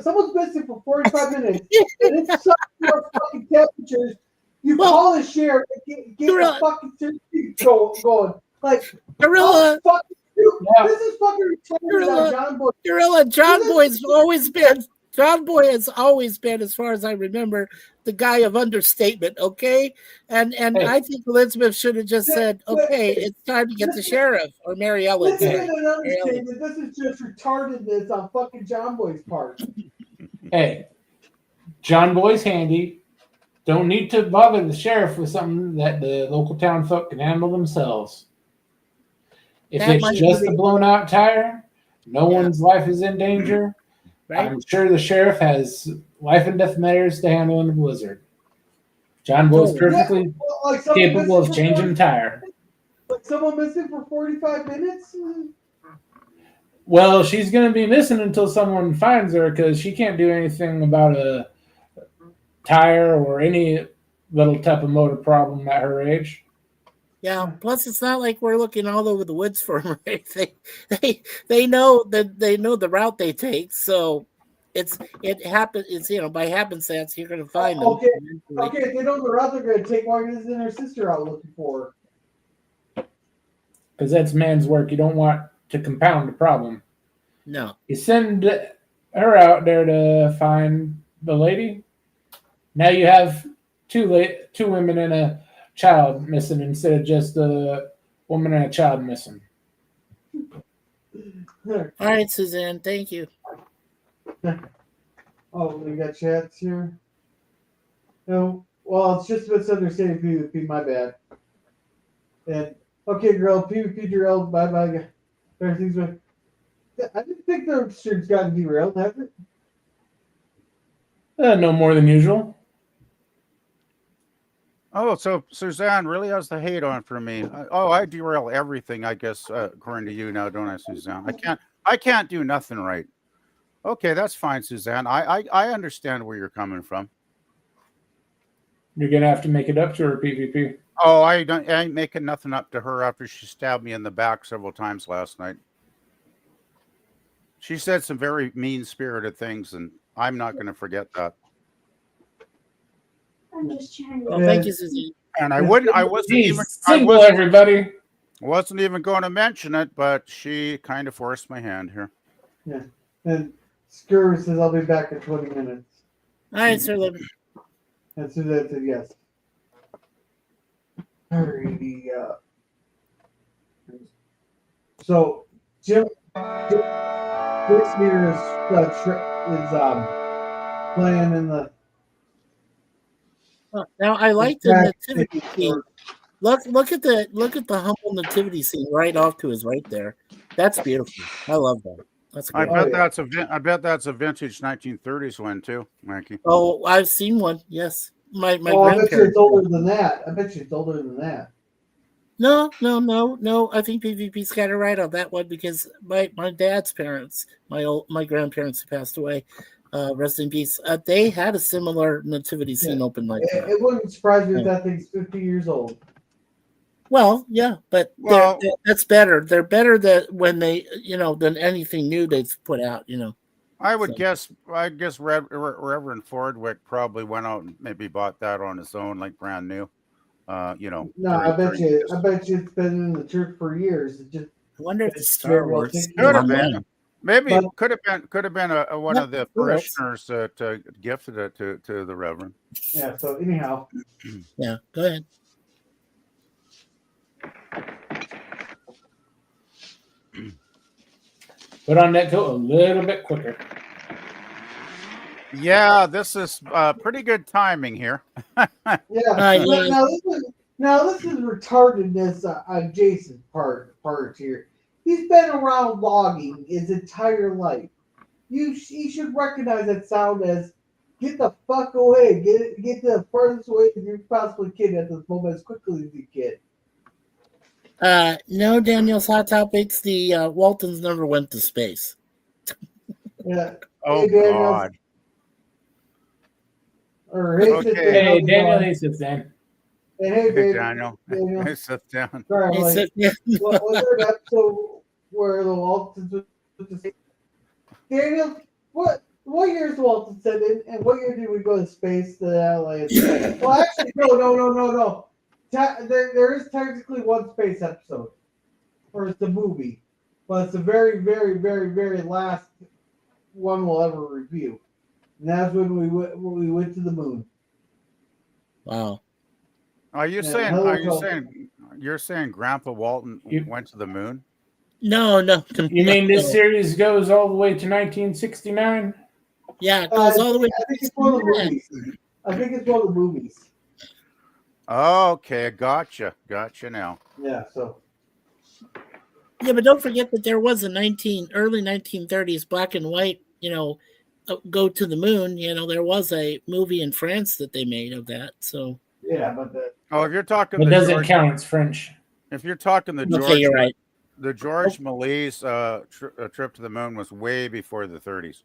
someone's missing for 45 minutes, and it's such your fucking temperatures. You call the sheriff and get the fucking search going. Like, Gorilla. This is fucking retarded, John Boy. Gorilla, John Boy has always been, as far as I remember, the guy of understatement, okay? And I think Elizabeth should have just said, okay, it's time to get the sheriff, or Mary Ellen. This isn't an understatement. This is just retardedness on fucking John Boy's part. Hey, John Boy's handy. Don't need to bother the sheriff with something that the local town folk can handle themselves. If That it's might just be- a blown out tire, no one's life is in danger. Right. I'm sure the sheriff has life and death matters to handle in a blizzard. John Boy's perfectly Like someone capable of missing for changing a tire. Like someone missing for 45 minutes? Well, she's going to be missing until someone finds her because she can't do anything about a tire or any little type of motor problem at her age. Yeah. Plus, it's not like we're looking all over the woods for them or anything. They know the route they take. So, it happens. It's by happenstance you're going to find them. Okay, if they know the route they're going to take, why isn't their sister out looking for her? Because that's man's work. You don't want to compound the problem. No. You send her out there to find the lady. Now you have two women and a child missing instead of just a woman and a child missing. All right, Suzanne. Thank you. Oh, we got chats here. No, well, it's just misunderstanding PvP. My bad. And okay, girl, PvP derailed. Bye bye. Everything's been. I didn't think the stream's gotten derailed, has it? No more than usual. Oh, so Suzanne really has the hate on for me. I derail everything, I guess, according to you now, don't I, Suzanne? I can't do nothing right. Okay, that's fine, Suzanne. I understand where you're coming from. You're gonna have to make it up to her, PvP. Oh, I ain't making nothing up to her after she stabbed me in the back several times last night. She said some very mean-spirited things, and I'm not going to forget that. I'm just trying to. Well, thank you, Suzanne. And I wasn't single, everybody. Wasn't even going to mention it, but she kind of forced my hand here. Yeah. And Screw says I'll be back in 20 minutes. All right, Sir Living. And Suzanne said yes. Alrighty. So Jim this year is playing in the. Now I like the nativity scene. Look at the humble nativity scene right off to his right there. That's beautiful. I love that. That's great. I bet that's a vintage 1930s one too, Mikey. Oh, I've seen one. Yes, my I bet grandparents. you it's older than that. I bet you it's older than that. No. I think PvP's got it right on that one because my dad's parents, my grandparents who passed away, rest in peace. They had a similar nativity scene open like that. It wouldn't surprise me if that thing's 50 years old. Well, yeah, but that's better. They're better that when they, than anything new they've put out. I would guess. I guess Reverend Fordwick probably went out and maybe bought that on his own, like brand new. No, I bet you it's been in the church for years. It just. I wonder if the Star Wars could have been. Maybe it could have been one of the parishioners that gifted it to the Reverend. Yeah. So anyhow. Yeah. Go ahead. Put on that coat a little bit quicker. Yeah, this is pretty good timing here. Yeah. Now this is retardedness on Jason's part here. He's been around logging his entire life. He should recognize that sound as get the fuck away, get the furthest away as you possibly can at this moment as quickly as you can. No, Daniel's Hot Topics. The Waltons never went to space. Yeah. Oh, hey, Daniel. God. Or hey, Okay. Hey, Daniel, he sits down. Hey, Hey, Daniel. Hey, sit down. Sorry, Hey, like, sit down. was there an episode where the Waltons was Daniel, what year is Walton said and what year did we go to space to LA? Well, actually, no. There is technically one space episode, or it's a movie, but it's the very, very, very, very last one we'll ever review, and that's when we went to the moon. Wow. You're saying Grandpa Walton went to the moon? No. You mean this series goes all the way to 1969? Yeah, it goes all the way. I think it's one of the movies. I think it's one of the movies. Okay, gotcha now. Yeah, so. Yeah, but don't forget that there was a early 1930s black and white, go to the moon. There was a movie in France that they made of that. So. Yeah, but if you're talking, it doesn't count. It's French. If you're talking the George, okay, you're right. The George Méliès trip to the moon was way before the 30s.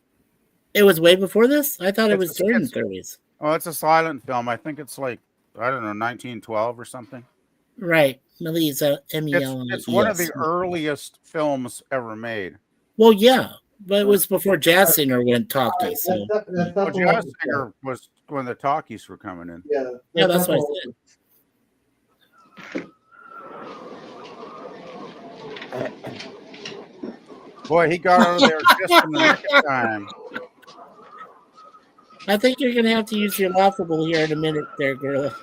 It was way before this? I thought it was during the 30s. Oh, it's a silent film. I think it's like, I don't know, 1912 or something. Right. Méliès, M-E-L-I-E-S. It's one of the earliest films ever made. Well, yeah. But it was before Jazz Singer went talkie. So Well, Jazz Singer was when the talkies were coming in. yeah, that's what I said. Boy, he got out of there just in the nick of time. I think you're going to have to use your laughable here in a minute there, Gorilla.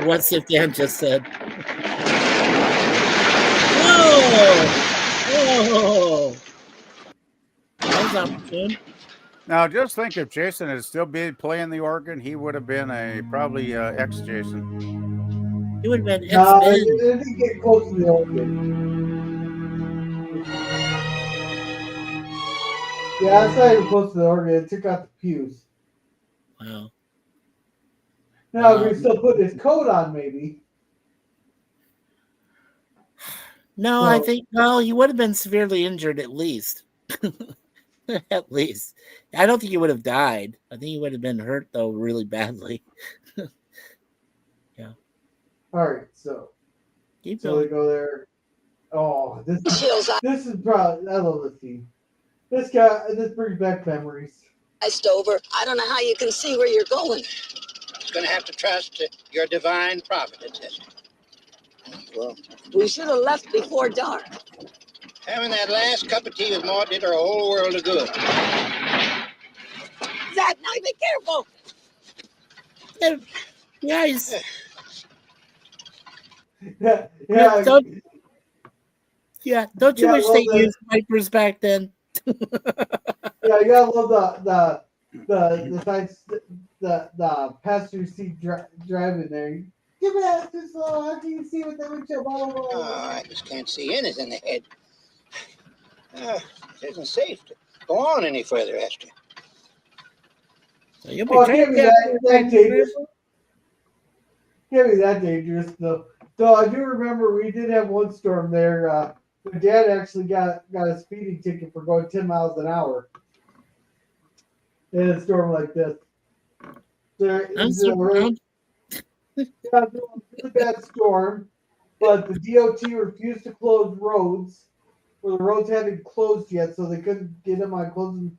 What's if Dan just said? Whoa! That was opportune. Now, just think if Jason had still been playing the organ, he would have been probably ex-Jason. He would have been No, X-Men. it didn't get close to the organ. Yeah, that's not even close to the organ. It took out the pews. Wow. No, we still put his coat on, maybe. No, I think he would have been severely injured at least. At least. I don't think he would have died. I think he would have been hurt though really badly. Yeah. All right, so Keep so going. they go there. Oh, this is probably I love this scene. This brings back memories. Iced over. I don't know how you can see where you're going. Going to have to trust your divine providence, Esther. Well, we should have left before dark. Having that last cup of tea with Maud did her a whole world of good. Zach, now be careful. Guys. Don't you wish they used wipers back then? Yeah, you gotta love the passenger seat driving there. Give me that too slow. How can you see what the windshield? Blah, blah, blah. Oh, I just can't see anything ahead. It isn't safe to go on any further, Esther. So you'll be can't be that dangerous. Can't be that dangerous though. So I do remember we did have one storm there. My dad actually got a speeding ticket for going 10 miles an hour in a storm like this. Not a really bad storm, but the DOT refused to close roads. Well, the roads hadn't closed yet, so they couldn't get them on closing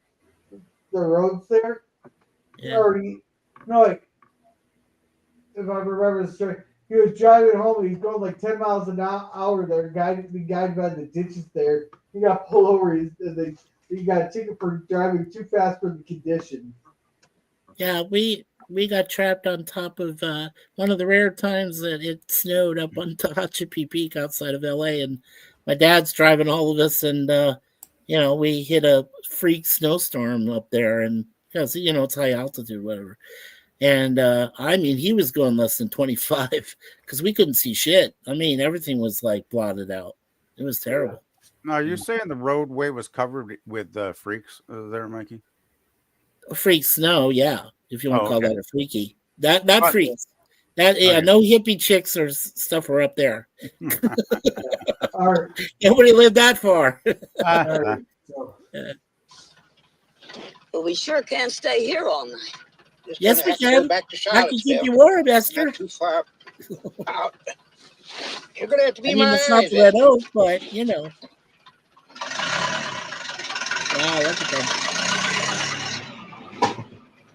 the roads there. Yeah. If I remember the story, he was driving home. He's going like 10 miles an hour there, being guided by the ditches there. He got pulled over. He got a ticket for driving too fast for the conditions. Yeah, we got trapped on top of one of the rare times that it snowed up on Tehachapi Peak outside of LA, and my dad's driving all of us, and we hit a freak snowstorm up there, and because it's high altitude, whatever. And he was going less than 25 because we couldn't see shit. I mean, everything was like blotted out. It was terrible. Now, you're saying the roadway was covered with freaks there, Mikey? Freak snow, yeah. If you want to call that a freaky, that freaks. No hippie chicks or stuff were up there. Nobody lived that far. Well, we sure can't stay here all night. Yes, we can. Back to I can keep you warm, Esther. Not too far out. You're going to have to be my it's not the Red Oak, but Wow, look at that.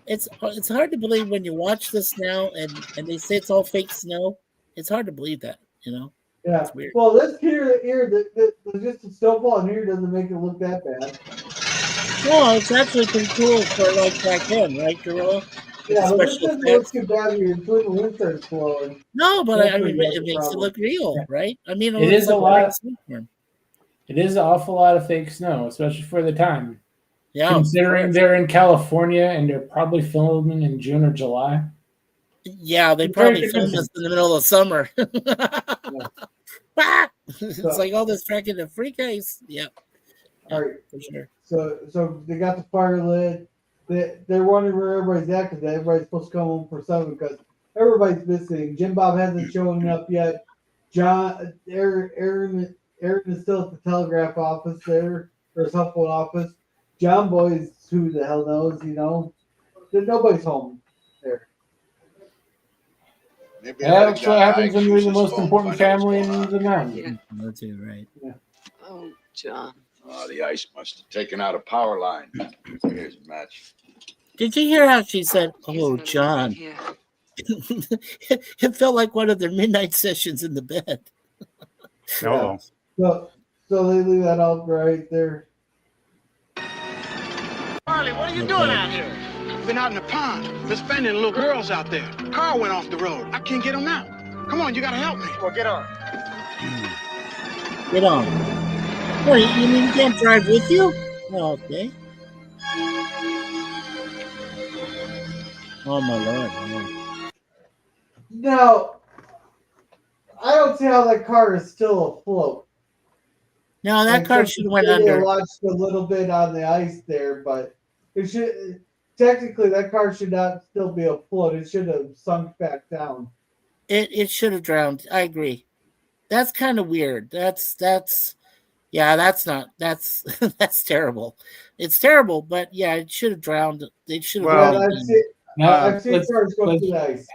It's hard to believe when you watch this now and they say it's all fake snow. It's hard to believe that, Yeah. It's weird. Well, this here, just the snowfall in here doesn't make it look that bad. No, it's actually pretty cool for like back then, right, Gorilla? Yeah, but this doesn't look too bad until the wind starts blowing. No, but it makes it look real, right? I mean, it is a lot. It is an awful lot of fake snow, especially for the time. Yeah, considering they're in California and they're probably filming in June or July. Yeah, they probably filmed this in the middle of summer. It's like all this fucking the freak ice. Yep. All right, for sure. So they got the fire lit. They're wondering where everybody's at because everybody's supposed to come home for 7 because everybody's missing. Jim Bob hasn't shown up yet. Aaron is still at the telegraph office there, or cell phone office. John Boy's who the hell knows, nobody's home there. That's what happens when you're the most important family in the mountain. That's it, right? Oh, John. Oh, the ice must have taken out a power line. Here's a match. Did you hear how she said, "Oh, John"? It felt like one of their midnight sessions in the bed. No. So they leave that out right there. Charlie, what are you doing out here? Been out in the pond. Been spending little girls out there. Car went off the road. I can't get them out. Come on, you gotta help me. Well, get on. Get on. What, you mean you can't drive with you? Oh, okay. Oh, my Lord. Man. Now, I don't see how that car is still afloat. No, that car should have went under. It launched a little bit on the ice there, but it should technically that car should not still be afloat. It should have sunk back down. It should have drowned. I agree. That's kind of weird. That's that's terrible. It's terrible, but yeah, it should have drowned. It should have. I've seen cars go through the ice.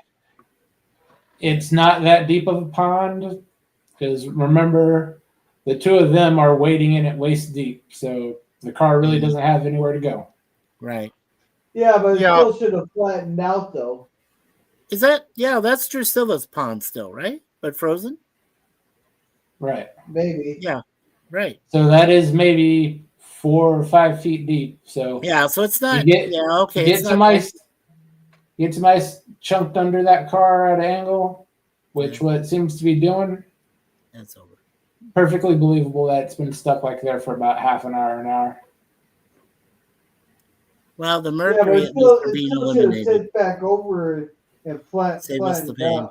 It's not that deep of a pond because remember, the two of them are wading in it waist deep, so the car really doesn't have anywhere to go. Right. Yeah, but it still should have flattened out though. Is that? Yeah, that's Drusilla's pond still, right? But frozen. Right. Maybe. Yeah. Right. So that is maybe 4 or 5 feet deep. So yeah, so it's not. Okay. Get some ice. Get some ice chunked under that car at an angle, which what it seems to be doing. That's over. Perfectly believable that it's been stuck like there for about half an hour. Well, the mercury is being eliminated. Sit back over and save us the pain.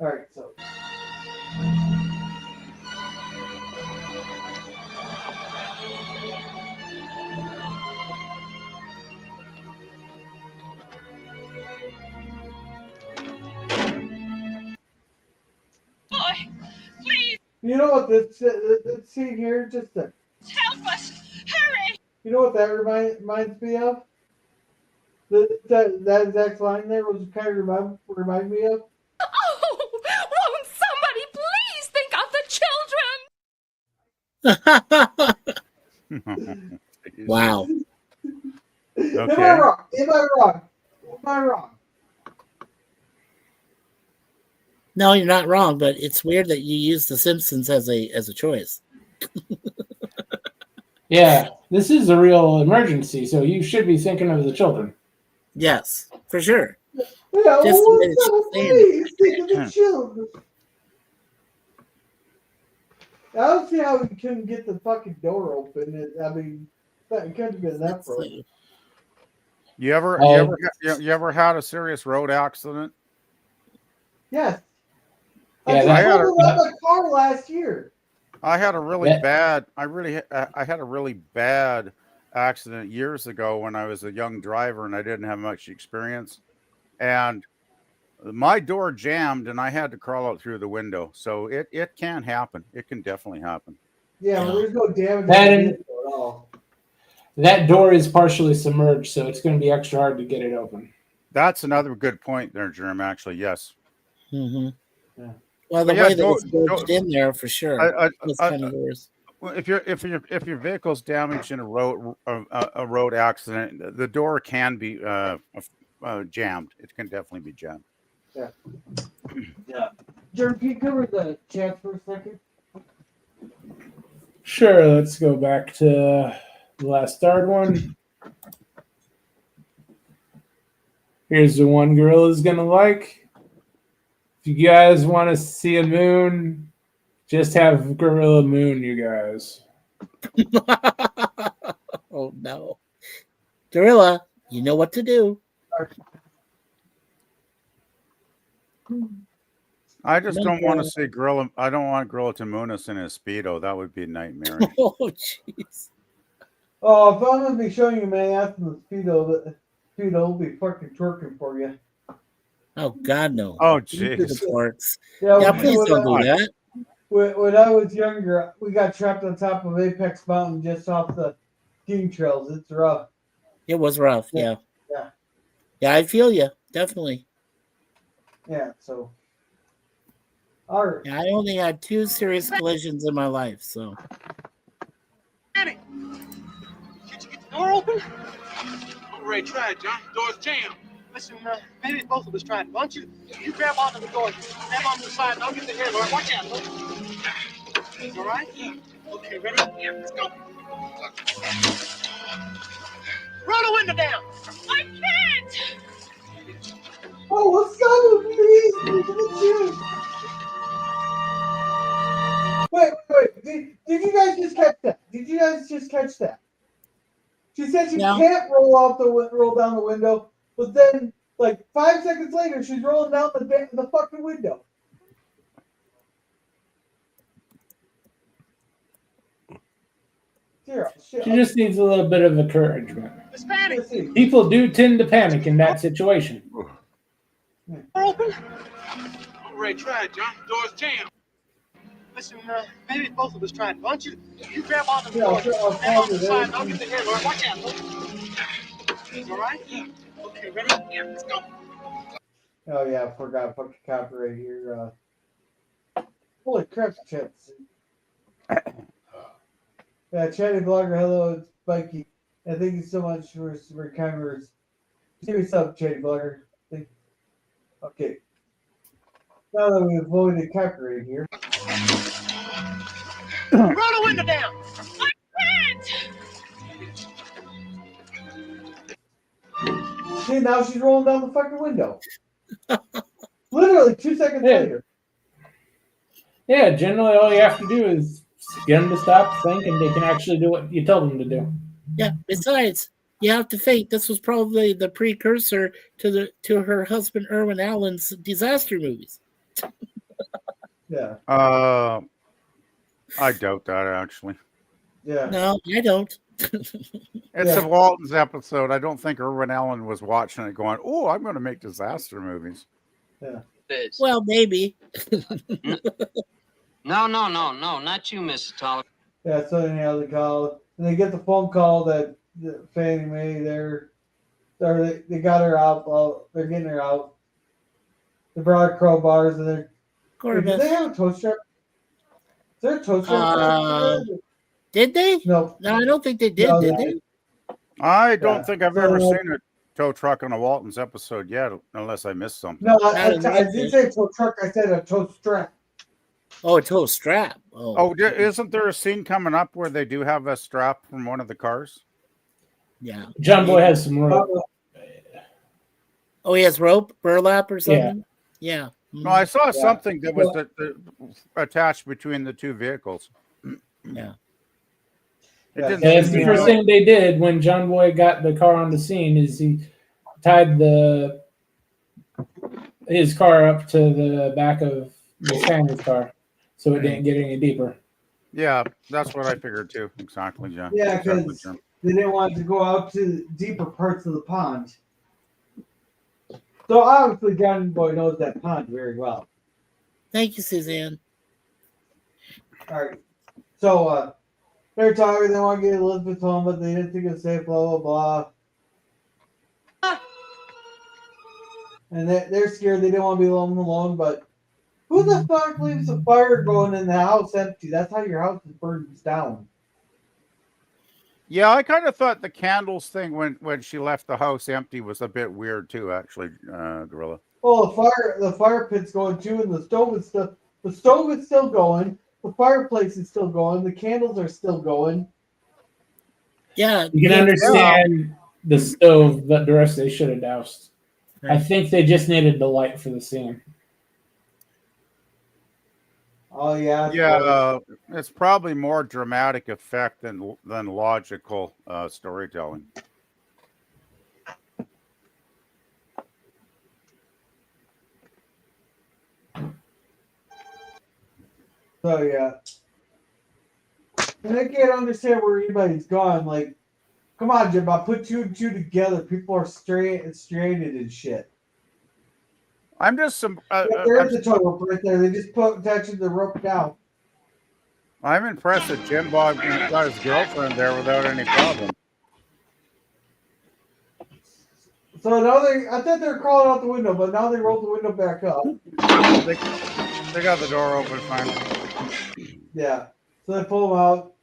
All right, so. Boy, please You know what this scene here just to help us! Hurry! You know what that reminds me of? That exact line there was kind of remind me of. Oh, won't somebody please think of the children? Wow. Okay. Am I wrong? No, you're not wrong, but it's weird that you use The Simpsons as a choice. Yeah, this is a real emergency, so you should be thinking of the children. Yes, for sure. Yeah, Just please think of the children. I don't see how we couldn't get the fucking door open. I mean, it couldn't have been that broken. You ever had a serious road accident? Yes. Yeah, I had my car last year. I had a really bad. I had a really bad accident years ago when I was a young driver and I didn't have much experience, and my door jammed and I had to crawl out through the window. So it can happen. It can definitely happen. Yeah, well, there's no damage at all. That door is partially submerged, so it's going to be extra hard to get it open. That's another good point there, Jerem. Actually, yes. Mm-hmm. Yeah. Well, the way that it's gorged in there for sure. If your vehicle's damaged in a road accident, the door can be jammed. It can definitely be jammed. Yeah. Yeah. Jerem, can you cover the chat for a second? Sure. Let's go back to the last third one. Here's the one Gorilla's gonna like. If you guys want to see a moon, just have Gorilla Moon, you guys. Oh no. Gorilla, you know what to do. I just don't want to see Gorilla. I don't want Gorilla to moon us in a Speedo. That would be nightmarish. Oh, jeez. Oh, if I'm going to be showing you my ass in the Speedo will be fucking twerking for you. Oh, God, no. Oh, jeez. Yeah, please don't do that. When I was younger, we got trapped on top of Apex Mountain just off the skiing trails. It's rough. It was rough, yeah. Yeah, I feel you. Definitely. Yeah, so. All right. Yeah, I only had 2 serious collisions in my life, so. Annie, did you get the door open? I'm ready to try it, John. Door's jammed. Listen, maybe both of us tried it. Why don't you grab onto the door, grab onto the side, and I'll get the handle. Watch out, look. It's all right? Yeah. Okay, ready? Yeah, let's go. Roll the window down. I can't! Oh, what's up, please? Look at you. Wait. Did you guys just catch that? Did you guys just catch that? She said she can't roll down the window, but then, like 5 seconds later, she's rolling down the fucking window. She just needs a little bit of encouragement. People do tend to panic in that situation. Open. I'm ready to try it, John. Door's jammed. Listen, maybe both of us tried it. Why don't you grab onto the door, grab onto the side, and I'll get the handle. Watch out, look. It's all right? Yeah. Okay, ready? Yeah, let's go. Oh yeah, I forgot fucking copyright here. Holy crap, chips. Yeah, Chatty Blogger, hello, it's Mikey. And thank you so much for kind words. Give me some, Chatty Blogger. Okay. Now that we've avoided copyright here. Roll the window down. I can't! See, now she's rolling down the fucking window. Literally 2 seconds later. Yeah, generally all you have to do is get them to stop, think, and they can actually do what you tell them to do. Yeah, besides, you have to think this was probably the precursor to her husband Irwin Allen's disaster movies. Yeah. I doubt that actually. Yeah. No, I don't. It's a Waltons episode. I don't think Irwin Allen was watching it going, "Oh, I'm going to make disaster movies." Yeah. Well, maybe. No, not you, Mrs. Tolliver. Yeah, so anyhow, they call, and they get the phone call that Fannie Mae, they got her out. Well, they're getting her out. They brought crowbars, and they're. Wait, did they have a tow strap? Is there a tow strap? Did they? No, I don't think they did. No, did they- they? I don't think I've So- ever seen a tow truck on a Waltons episode yet, unless I missed something. No, I did say tow truck. I said a tow strap. Oh, a tow strap. Oh, isn't there a scene coming up where they do have a strap from one of the cars? Yeah. John Boy has some rope. Oh, he has rope, burlap, or something. Yeah. No, I saw something that was attached between the two vehicles. Yeah. That's the first thing they did when John Boy got the car on the scene is he tied his car up to the back of the Spaniard's car so it didn't get any deeper. Yeah, that's what I figured too. Exactly, John. Yeah, Exactly, because John. they didn't want it to go out to deeper parts of the pond. So obviously, John Boy knows that pond very well. Thank you, Suzanne. All right. So they're talking. They want to get Elizabeth home, but they didn't think it's safe. Blah blah blah. And they're scared. They didn't want to be alone. But who the fuck leaves a fire going in the house empty? That's how your house burns down. Yeah, I kind of thought the candles thing when she left the house empty was a bit weird too, actually, Gorilla. Oh, the fire pit's going too, and the stove is still going. The fireplace is still going. The candles are still going. Yeah, You can understand the stove, but the rest they should have doused. I think they just needed the light for the scene. Oh yeah. Yeah, it's probably more dramatic effect than logical storytelling. So yeah. And I can't understand where anybody's gone. Like, come on, Jim. I put two and two together. People are stranded and shit. I'm just There's a tow rope right there. They just attaching the rope down. I'm impressed that Jim Bob got his girlfriend there without any problem. So now I thought they were crawling out the window, but now they rolled the window back up. They got the door open finally. Yeah. So they pull them out.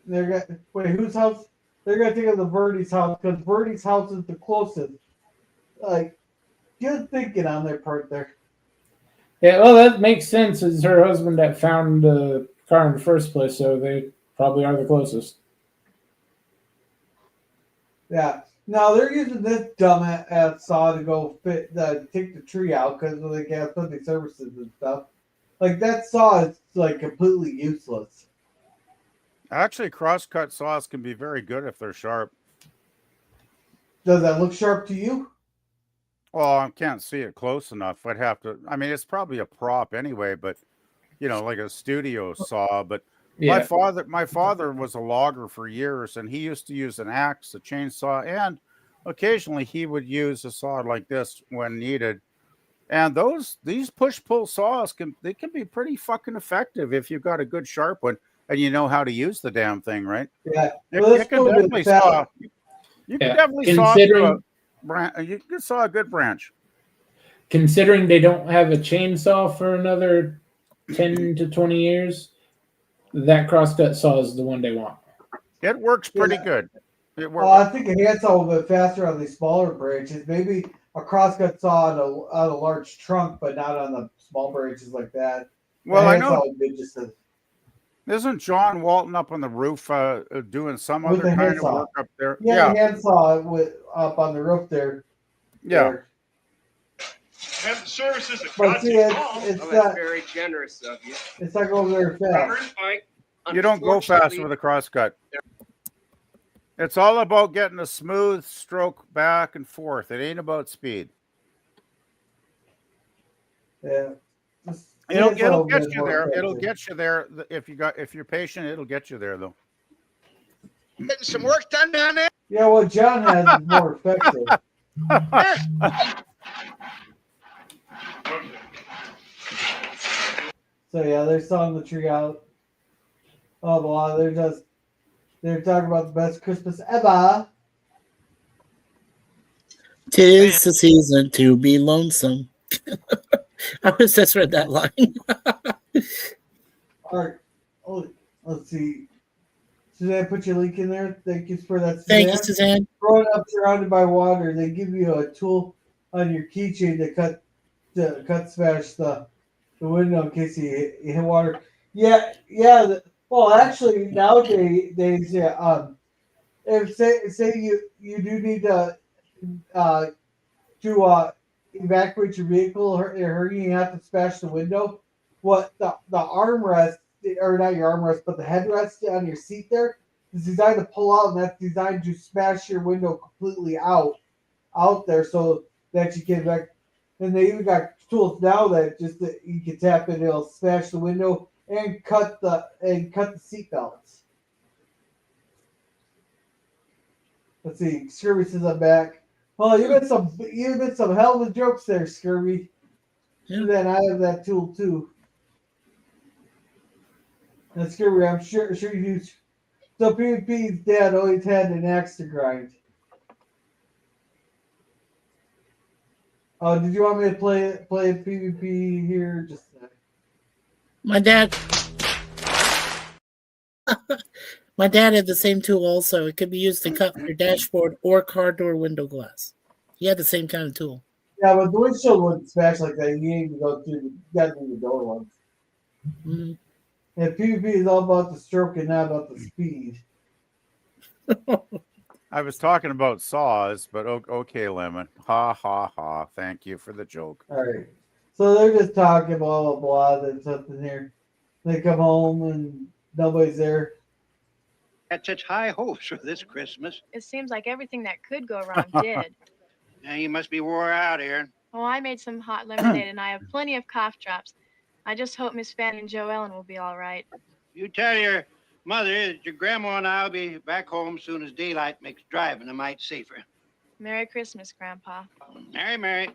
They're gonna wait. Whose house? They're gonna think of the Verdi's house because Verdi's house is the closest. Like, good thinking on their part there. Yeah, well, that makes sense. It's her husband that found the car in the first place, so they probably are the closest. Yeah. Now they're using this dumb ass saw to go take the tree out because they got Sunday services and stuff. Like that saw is like completely useless. Actually, crosscut saws can be very good if they're sharp. Does that look sharp to you? Well, I can't see it close enough. I'd have to. I mean, it's probably a prop anyway, but like a studio saw. But Yeah. my father was a logger for years, and he used to use an axe, a chainsaw, and occasionally he would use a saw like this when needed. And these push-pull saws can be pretty fucking effective if you've got a good sharp one and you know how to use the damn thing, right? Yeah. You can definitely saw. You can definitely saw you can saw a good branch. Considering they don't have a chainsaw for another 10 to 20 years, that crosscut saw is the one they want. It works pretty good. It works. Well, I think a handsaw will be faster on these smaller branches. Maybe a crosscut saw on a large trunk, but not on the small branches like that. Well, I know. Just Isn't John Walton up on the roof doing some other kind of work up there? Yeah, handsaw up on the roof there. Yeah. Have the services that But got see, you it's Oh, not. that's very generous of you. It's not going very fast. You don't go fast with a crosscut. It's all about getting a smooth stroke back and forth. It ain't about speed. Yeah. It'll get you there. It'll get you there if you're patient. It'll get you there though. Getting some work done down there. Yeah, what John has is more effective. So yeah, they're sawing the tree out. Oh, blah. They're talking about the best Christmas ever. 'Tis the season to be lonesome. I was just read that line. All right. Oh, let's see. Suzanne, put your link in there. Thank you for that. Thank you, Suzanne. Growing up surrounded by water, they give you a tool on your keychain to smash the window in case you hit water. Yeah. Well, actually, nowadays, if say you do need to evacuate your vehicle or you have to smash the window, what the armrest, or not your armrest, but the headrest on your seat there is designed to pull out, and that's designed to smash your window completely out there so that you can back. And they even got tools now that you can tap it, it'll smash the window and cut the seat belts. Let's see, Scurvy says I'm back. Well, you've been some hell of a jokes there, Scurvy. And then I have that tool too. And Scurvy, I'm sure you. So PvP's dad always had an axe to grind. Oh, did you want me to play PvP here? Just a sec. My dad had the same tool also. It could be used to cut your dashboard or car door window glass. He had the same kind of tool. Yeah, but the windshield wouldn't smash like that. You need to go through the door ones. Mm-hmm. And PvP is all about the stroke and not about the speed. I was talking about saws, but okay, Lemon. Ha ha ha. Thank you for the joke. All right. So they're just talking blah blah blah. There's something here. They come home and nobody's there. Had such high hopes for this Christmas. It seems like everything that could go wrong did. Now you must be wore out, Aaron. Oh, I made some hot lemonade and I have plenty of cough drops. I just hope Miss Fanny and Joe Ellen will be all right. You tell your mother that your grandma and I will be back home as soon as daylight makes driving a mite safer. Merry Christmas, Grandpa. Merry.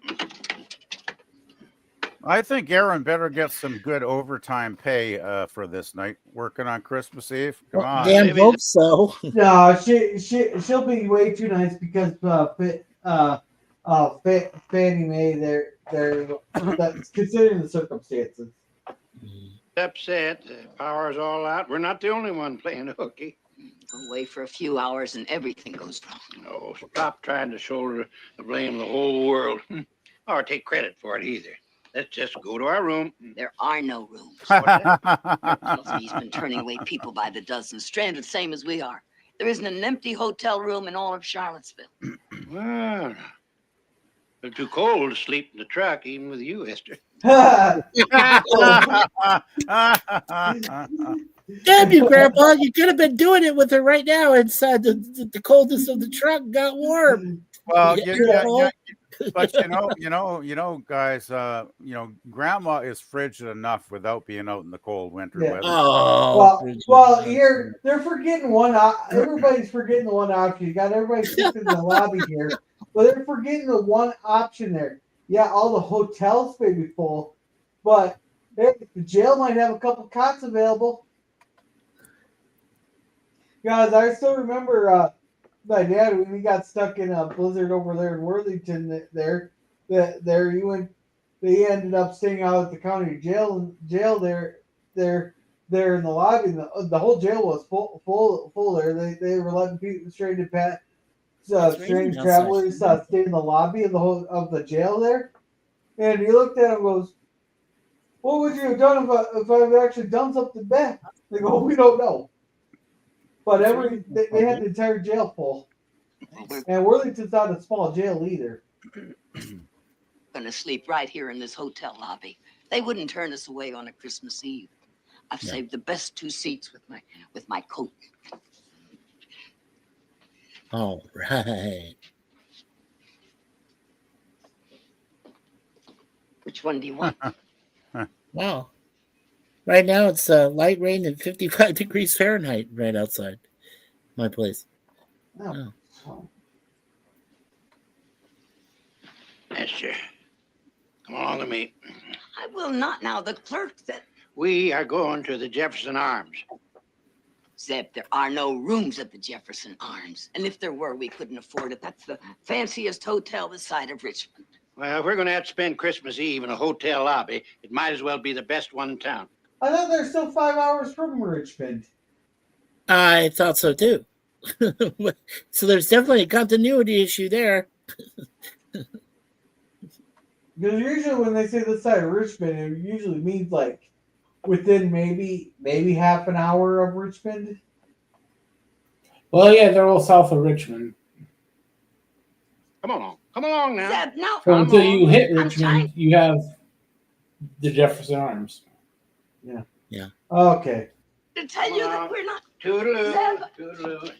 I think Aaron better get some good overtime pay for this night, working on Christmas Eve. Come on. Damn hope so. No, she'll be way too nice because Fannie Mae, they're that's considering the circumstances. Upset. The power's all out. We're not the only one playing hooky. Away for a few hours and everything goes wrong. No, stop trying to shoulder the blame of the whole world. Or take credit for it either. Let's just go to our room. There are no rooms. He's been turning away people by the dozen, stranded same as we are. There isn't an empty hotel room in all of Charlottesville. Well, they're too cold to sleep in the truck, even with you, Esther. Damn you, Grandpa! You could have been doing it with her right now inside the coldest of the truck. Got warm. Well, but guys, Grandma is frigid enough without being out in the cold winter weather. Well, here they're forgetting one. Everybody's forgetting the one option. You got everybody sitting in the lobby here, but they're forgetting the one option there. Yeah, all the hotels may be full, but the jail might have a couple cots available. Guys, I still remember my dad when he got stuck in a blizzard over there in Worthington. They ended up staying out at the county jail there in the lobby. The whole jail was full there. They were letting people strange travelers stay in the lobby of the jail there. And he looked at him and goes, "What would you have done if I've actually done something bad?" They go, "We don't know." But they had the entire jail full. And Worthington's not a small jail either. Gonna sleep right here in this hotel lobby. They wouldn't turn us away on a Christmas Eve. I've saved the best 2 seats with my coat. All right. Which one do you want? Wow. Right now it's light rain and 55 degrees Fahrenheit right outside my place. Oh. Esther, come along with me. I will not now. The clerk said. We are going to the Jefferson Arms. Zeb, there are no rooms at the Jefferson Arms. And if there were, we couldn't afford it. That's the fanciest hotel this side of Richmond. Well, if we're going to have to spend Christmas Eve in a hotel lobby, it might as well be the best one in town. I thought they're still 5 hours from Richmond. I thought so too. So there's definitely a continuity issue there. Because usually when they say this side of Richmond, it usually means like within maybe half an hour of Richmond. Well, yeah, they're all south of Richmond. Come along now. Zeb, no. So until you hit Richmond, you have the Jefferson Arms. Yeah. Yeah. Okay. To tell you that we're not. Toodaloo. Zeb. Toodaloo.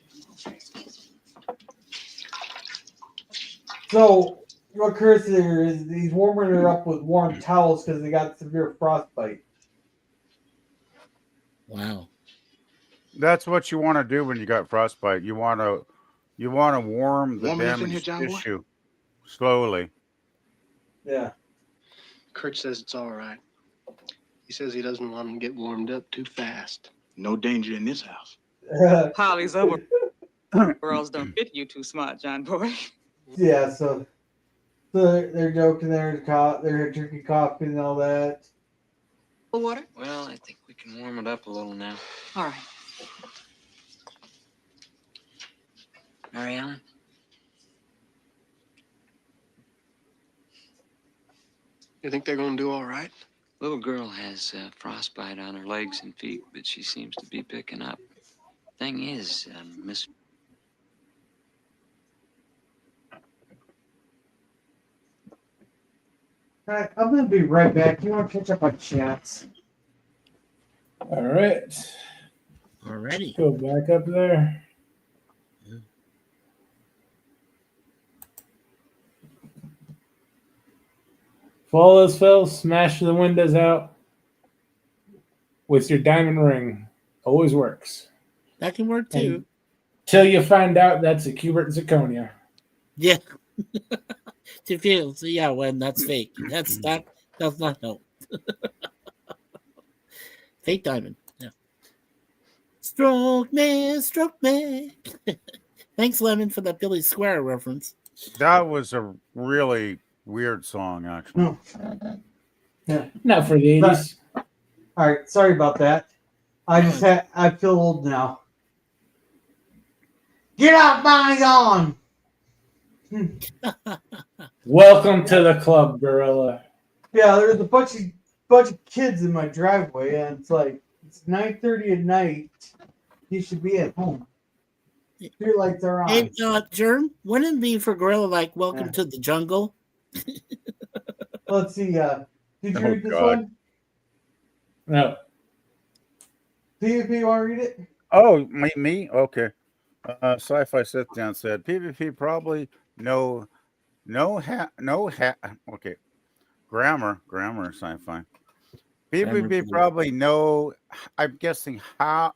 So what occurs here is he's warming her up with warm towels because they got severe frostbite. Wow. That's what you want to do when you got frostbite. You want to warm the damaged tissue slowly. Yeah. Kurt says it's all right. He says he doesn't want him to get warmed up too fast. No danger in this house. Holly's over. Girls don't fit you too smart, John boy. Yeah, so they're joking there, they're drinking coffee and all that. Water? Well, I think we can warm it up a little now. All right. Mary Ellen? You think they're gonna do all right? Little girl has frostbite on her legs and feet, but she seems to be picking up. Thing is, Miss... All right, I'm going to be right back. You want to catch up on chats? All right. Alrighty. Go back up there. If all else fails, smash the windows out with your diamond ring. Always works. That can work too. Till you find out that's a Cubert zirconia. Yeah. To feel, so yeah, when that's fake. That does not help. Fake diamond. Yeah. Stroke me. Thanks, Lemon, for that Billy Square reference. That was a really weird song, actually. Yeah. Not for the 80s. All right, sorry about that. I feel old now. Get out my lawn. Welcome to the club, Gorilla. Yeah, there's a bunch of kids in my driveway, and it's like it's 9:30 at night. You should be at home. Street lights are on. Hey, Germ, wouldn't it be for Gorilla like Welcome to the Jungle? Let's see. Did you read this God. one? No. PvP, you want to read it? Oh, me? Okay. Sci-fi sit down said PvP probably okay. Grammar sci-fi. PvP probably no. I'm guessing how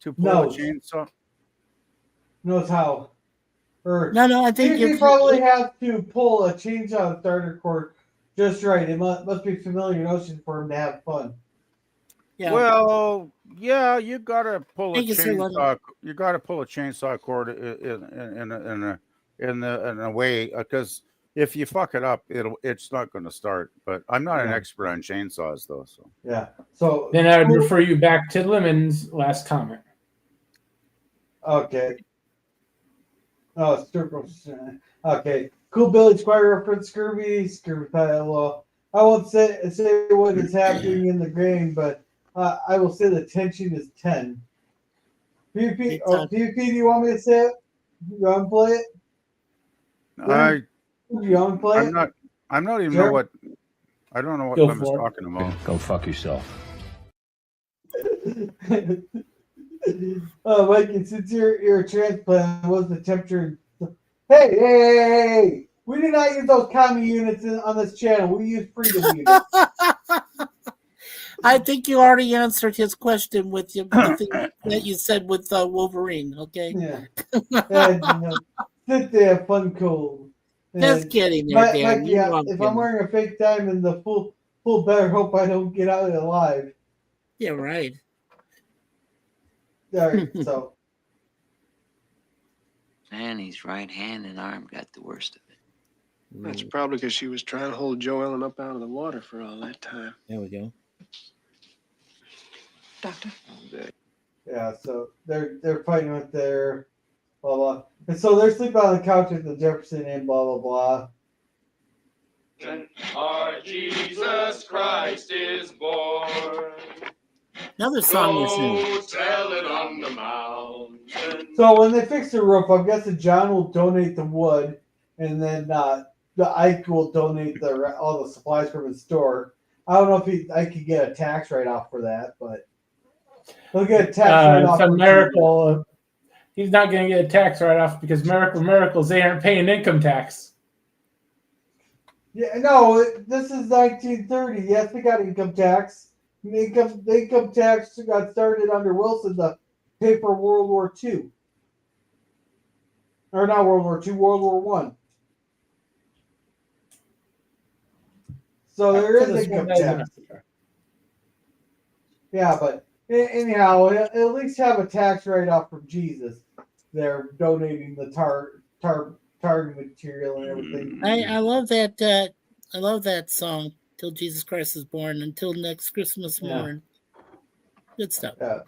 to pull a chainsaw. Knows how. Or No, I think PvP probably have to pull a chainsaw starter cord just right. It must be familiar notion for him to have fun. Yeah. Well, yeah, you gotta pull a Thank you, sir, chainsaw. You gotta pull a chainsaw cord in a way because if you fuck it up, it's not going to start. But I'm not an expert on chainsaws though. So yeah. So then I would refer you back to Lemon's last comment. Okay. Oh, okay. Cool Billy Squire reference Scurvy title. I won't say what is happening in the game, but I will say the tension is 10. PvP, PvP, do you want me to say it? You want to play it? You want to play it? I'm not even Sure. know what. I don't know what Go Lemon's for it. talking about. Go fuck yourself. Mike, since you're a transplant, what's the temperature? Hey! We do not use those commie units on this channel. We use freedom units. I think you already answered his question with the thing that you said with Wolverine. Okay. Yeah. And, sit there, fun cold. Just kidding, there, Dan. Mikey, You know I'm if kidding. I'm wearing a fake diamond, the full better hope I don't get out alive. Yeah, right. All right, so. Fanny's right hand and arm got the worst of it. That's probably because she was trying to hold Joe Ellen up out of the water for all that time. There we go. Doctor. Yeah, so they're fighting with their blah blah, and so they're sleeping on the couch at the Jefferson Inn, blah blah blah. Our Jesus Christ is born. Another song you're singing. Go tell it on the mountain. So when they fix the roof, I'm guessing John will donate the wood, and then the Ike will donate all the supplies from his store. I don't know if Ike could get a tax write-off for that, but he'll get a tax write-off. It's a miracle. He's not going to get a tax write-off because miracles, they aren't paying income tax. Yeah, no, this is 1930. Yes, they got income tax. The income tax got started under Wilson to pay for World War II. Or not World War II, World War One. So there is income tax. Yeah, but anyhow, at least have a tax write-off from Jesus. They're donating the target material and everything. I love that. I love that song. Till Jesus Christ is born. Until next Christmas morn. Good stuff. Yeah.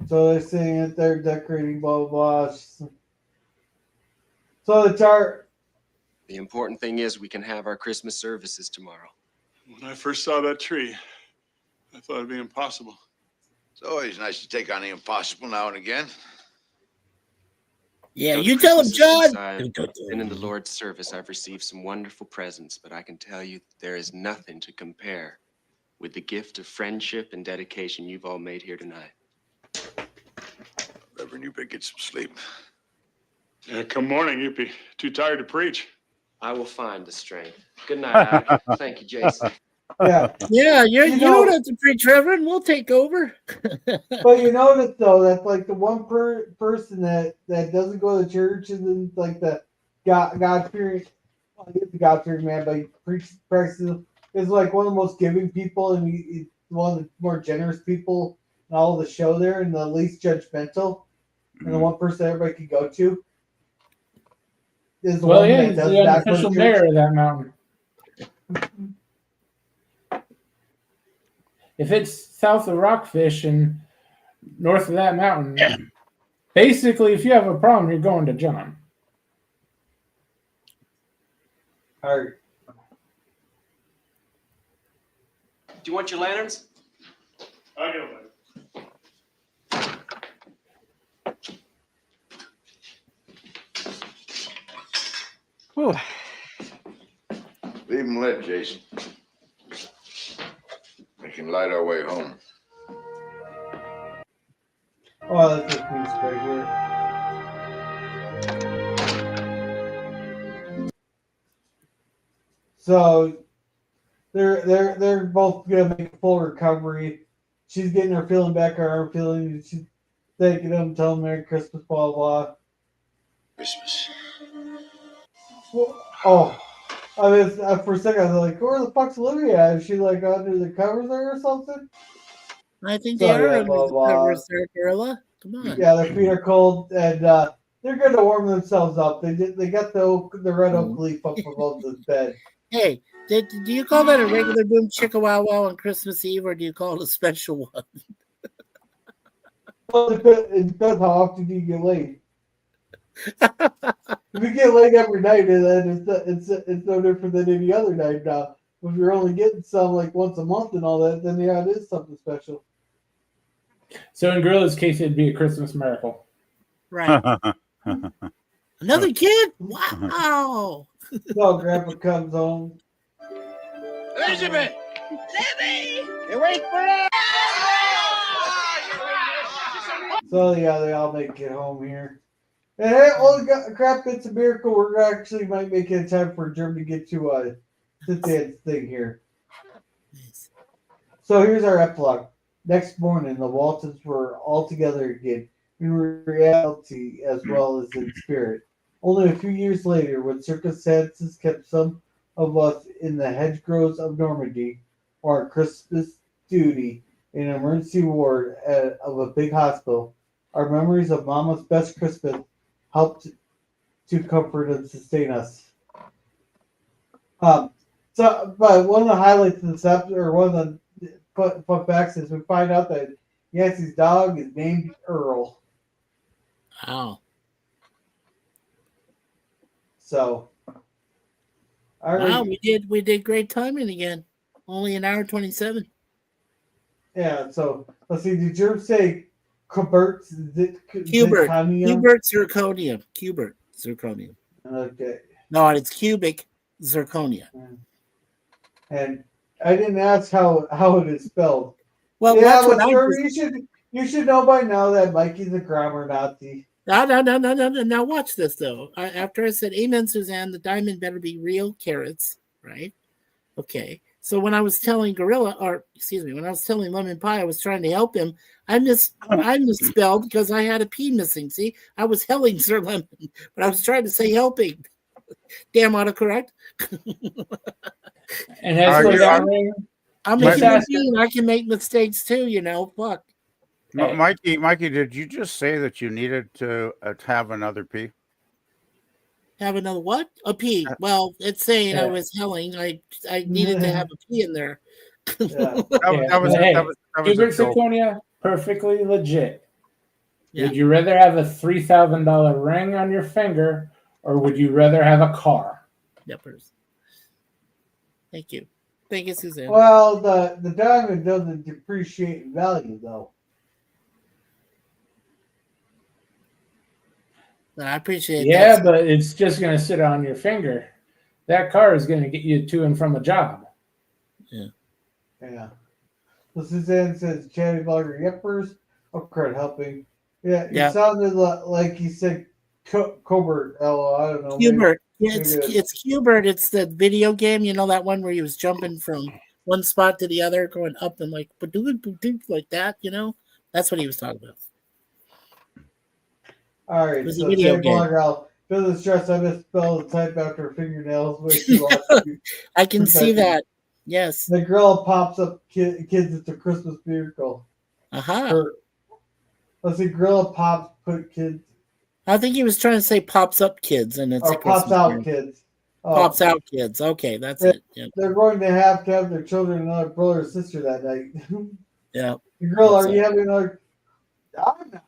So they're saying that they're decorating, blah blah blah. So The important thing is we can have our Christmas services tomorrow. When I first saw that tree, I thought it'd be impossible. It's always nice to take on the impossible now and again. Yeah, you tell him, John. I've been in the Lord's service. I've received some wonderful presents, but I can tell you there is nothing to compare with the gift of friendship and dedication you've all made here tonight. Reverend, you better get some sleep. Yeah, come morning, you'd be too tired to preach. I will find the strength. Good night, Ike. Thank you, Jason. Yeah. Yeah, you don't have to preach, Reverend. We'll take over. But you notice though that like the one person that doesn't go to church and then like the God fearing, he's the God fearing man, but he practices is like one of the most giving people and he's one of the more generous people in all of the show there and the least judgmental and the one person everybody could go to is the one that he's does the not go to unofficial church. mayor of that mountain. If it's south of Rockfish and north of that mountain, basically, if you have a problem, you're going to John. All right. Do you want your lanterns? I know. Leave them lit, Jason. We can light our way home. Oh, that's a piece right here. So they're both gonna make a full recovery. She's getting her feeling back, her arm feeling. She's thanking them, telling them Merry Christmas, blah blah. Christmas. Well, oh, for a second I was like, where the fuck's Olivia at? Is she like under the covers there or something? I think So, they are yeah, under blah, the blah. covers there, Gorilla. Come on. Yeah, their feet are cold and they're going to warm themselves up. They got the red oak leaf up above the bed. Hey, do you call that a regular boom chicka wow wow on Christmas Eve, or do you call it a special one? Well, it depends how often you get laid. If you get laid every night, then it's no different than any other night now. If you're only getting some like once a month and all that, then yeah, it is something special. So in Gorilla's case, it'd be a Christmas miracle. Right. Another kid? Wow. So Grandpa comes home. Elizabeth! Libby! You wait for it! So yeah, they all make it home here. And hey, oh crap, it's a miracle. We're actually might make it in time for Jim to get to Cynthia's thing here. So here's our epilogue. Next morning, the Waltons were all together again, in reality as well as in spirit. Only a few years later, when circumstances kept some of us in the hedgerows of Normandy, or on Christmas duty in an emergency ward of a big hospital, our memories of Mama's best Christmas helped to comfort and sustain us. But one of the highlights of this episode, or one of the fun facts, is we find out that Yancey's dog is named Earl. Wow. So, wow, we did great timing again. Only an hour 27. Yeah. So let's see. Did you say Cubert? Hubert zirconium. Hubert zirconium. Okay. No, it's cubic zirconia. And I didn't ask how it is spelled. Well, yeah, that's but what you should know by now that Mikey's a grammar Nazi. No. Now watch this though. After I said "Amen, Suzanne," the diamond better be real carrots, right? Okay. So when I was telling Gorilla, when I was telling Lemon Pie, I was trying to help him. I misspelled because I had a P missing. See, I was helling Sir Lemon, but I was trying to say helping. Damn autocorrect. And as for that ring, I'm a human being. I can make mistakes too. Fuck. Mikey, did you just say that you needed to have another P? Have another what? A P. Well, it's saying I was helling. I needed to have a P in there. Hubert Zirconia, perfectly legit. Yeah. Would you rather have a $3,000 ring on your finger, or would you rather have a car? Yuppers. Thank you, Suzanne. Well, the diamond doesn't depreciate in value, though. I appreciate that. Yeah, but it's just going to sit on your finger. That car is going to get you to and from a job. Yeah. So Suzanne says, chatty blogger yippers. Oh, crud, helping. Yeah, it sounded like he said Cobert. Oh, I don't know. Hubert. It's Hubert. It's the video game. That one where he was jumping from one spot to the other, going up and like that. That's what he was talking about. All right, so blogger, I'll feel the stress. I misspelled the type after fingernails. Way too long. I can see that. Yes. The girl pops up kids. It's a Christmas miracle. Let's see, Gorilla pops put kids. I think he was trying to say pops up kids, and it's pops out kids. Pops out kids. Okay, that's it. Yeah. They're going to have their children another brother or sister that night. Yeah. Girl, are you having another? I'm not.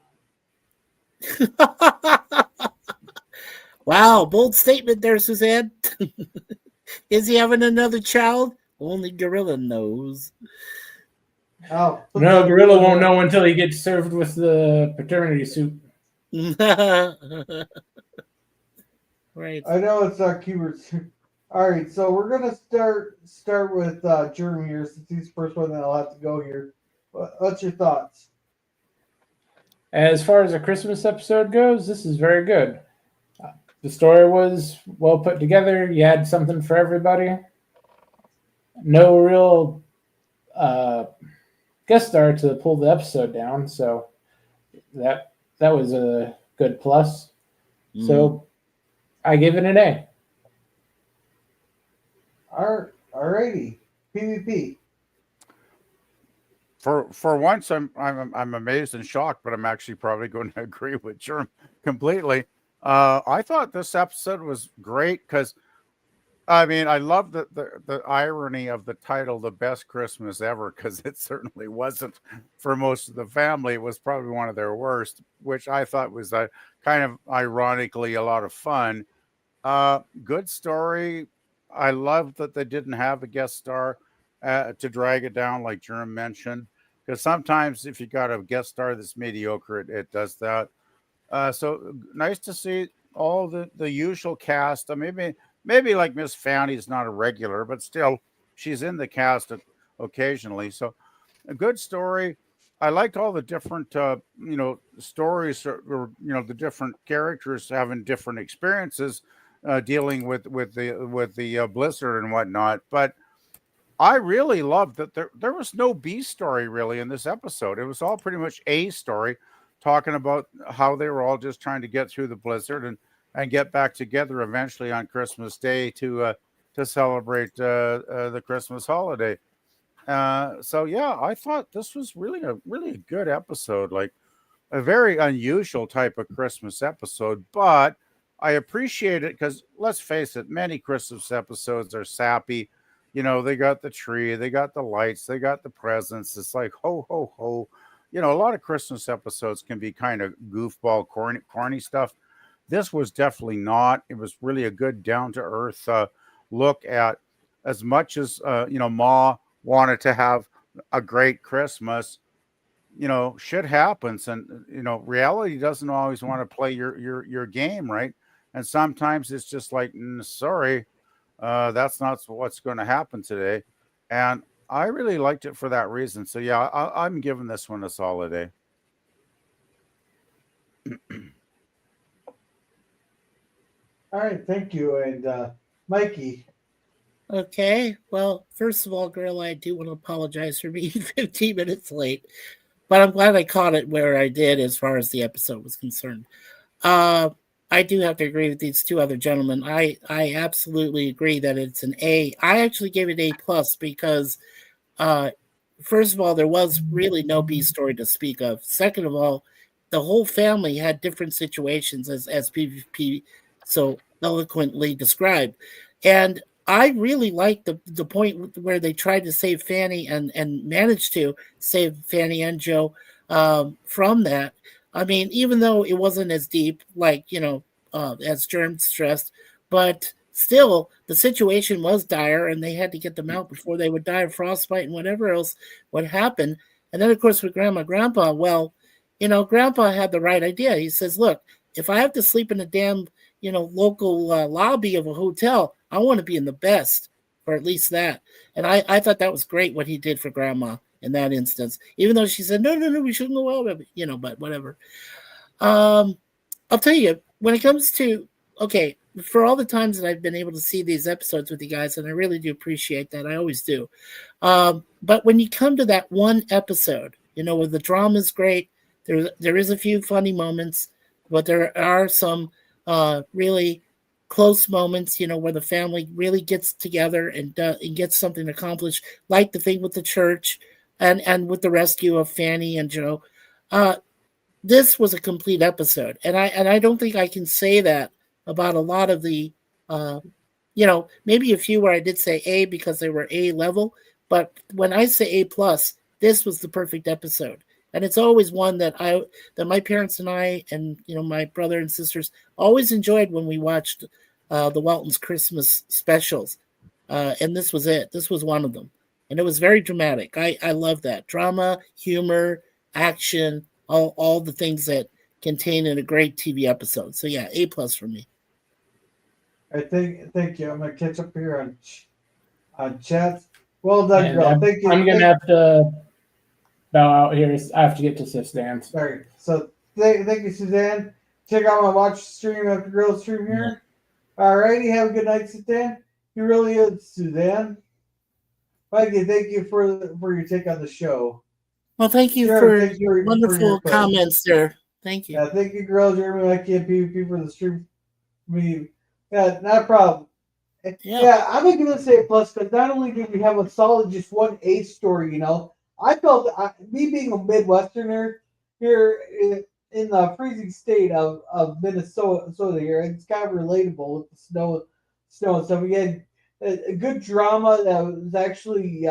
Wow, bold statement there, Suzanne. Is he having another child? Only Gorilla knows. Oh, No, Gorilla won't know until he gets served with the paternity suit. Right. I know it's not keywords. All right, so we're gonna start with Jeremy here since he's the first one that'll have to go here. What's your thoughts? As far as a Christmas episode goes, this is very good. The story was well put together. You had something for everybody. No real guest star to pull the episode down, so that was a good plus. So I give it an A. Alrighty, PvP. For once, I'm amazed and shocked, but I'm actually probably going to agree with Germ completely. I thought this episode was great because, I mean, I love the irony of the title, "The Best Christmas Ever," because it certainly wasn't for most of the family. It was probably one of their worst, which I thought was kind of ironically a lot of fun. Good story. I love that they didn't have a guest star to drag it down, like Germ mentioned, because sometimes if you got a guest star that's mediocre, it does that. So nice to see all the usual cast. Maybe like Miss Fanny's not a regular, but still she's in the cast occasionally. So a good story. I liked all the different stories, or the different characters having different experiences dealing with the blizzard and whatnot. But I really loved that there was no B story really in this episode. It was all pretty much A story, talking about how they were all just trying to get through the blizzard and get back together eventually on Christmas Day to celebrate the Christmas holiday. So yeah, I thought this was really a good episode, like a very unusual type of Christmas episode, but I appreciate it because let's face it, many Christmas episodes are sappy. They got the tree, they got the lights, they got the presents. It's like ho ho ho. A lot of Christmas episodes can be kind of goofball, corny stuff. This was definitely not. It was really a good down to earth look at, as much as Ma wanted to have a great Christmas. Shit happens, and reality doesn't always want to play your game, right? And sometimes it's just like, sorry, that's not what's going to happen today. And I really liked it for that reason. So yeah, I'm giving this one a solid A. All right, thank you, and Mikey. Okay. Well, first of all, girl, I do want to apologize for being 15 minutes late, but I'm glad I caught it where I did as far as the episode was concerned. I do have to agree with these two other gentlemen. I absolutely agree that it's an A. I actually gave it A plus because, first of all, there was really no B story to speak of. Second of all, the whole family had different situations, as PvP so eloquently described, and I really liked the point where they tried to save Fanny and managed to save Fanny and Joe from that. I mean, even though it wasn't as deep, like, as Germ stressed, but still the situation was dire and they had to get them out before they would die of frostbite and whatever else would happen. And then, of course, with Grandpa, well, Grandpa had the right idea. He says, look, if I have to sleep in a damn, local lobby of a hotel, I want to be in the best, or at least that. And I thought that was great what he did for Grandma in that instance, even though she said, no, we shouldn't go out, but whatever. I'll tell you, when it comes to, okay, for all the times that I've been able to see these episodes with you guys, and I really do appreciate that, I always do. But when you come to that one episode, where the drama is great, there is a few funny moments, but there are some really close moments, where the family really gets together and gets something accomplished, like the thing with the church and with the rescue of Fanny and Joe. This was a complete episode, and I don't think I can say that about a lot of the maybe a few where I did say A because they were A level, but when I say A plus, this was the perfect episode. And it's always one that my parents and I and my brother and sisters always enjoyed when we watched the Waltons Christmas specials. And this was it. This was one of them. And it was very dramatic. I love that. Drama, humor, action, all the things that contain in a great TV episode. So yeah, A plus for me. Thank you. I'm gonna catch up here on chat. Well done, And girl. Thank you. I'm gonna have to bow out here. I have to get to Suzanne's. All right. So thank you, Suzanne. Check out my watch stream after girl stream here. All righty. Have a good night, Suzanne. You really is, Suzanne. Mikey, thank you for your take on the show. Well, thank you for your wonderful comments there. Thank you. Yeah, thank you, girl, Jeremy, Mikey, and PvP for the stream. Yeah, not a problem. Yeah, I'm going to say a plus because not only did we have a solid just one A story, I felt me being a Midwesterner here in the freezing state of Minnesota here, it's kind of relatable with the snow and stuff. We had a good drama that was actually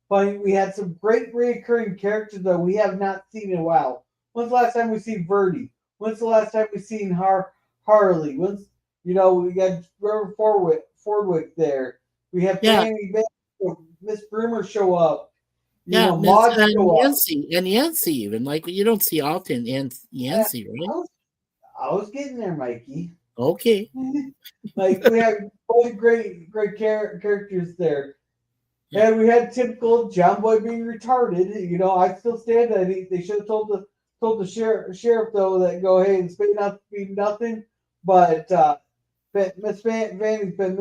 funny. We had some great recurring characters that we have not seen in a while. When's the last time we seen Verdi? When's the last time we seen Harley? We got Reverend Fordwick there. We have Fanny Miss Broomer show up. Yeah, Yancy even. Like, you don't see often Yancy, right? I was getting there, Mikey. Okay. Like, we have both great characters there. And we had typical John Boy being retarded. I still stand that they should have told the sheriff though that hey, this may not be nothing, but Miss Vanny's been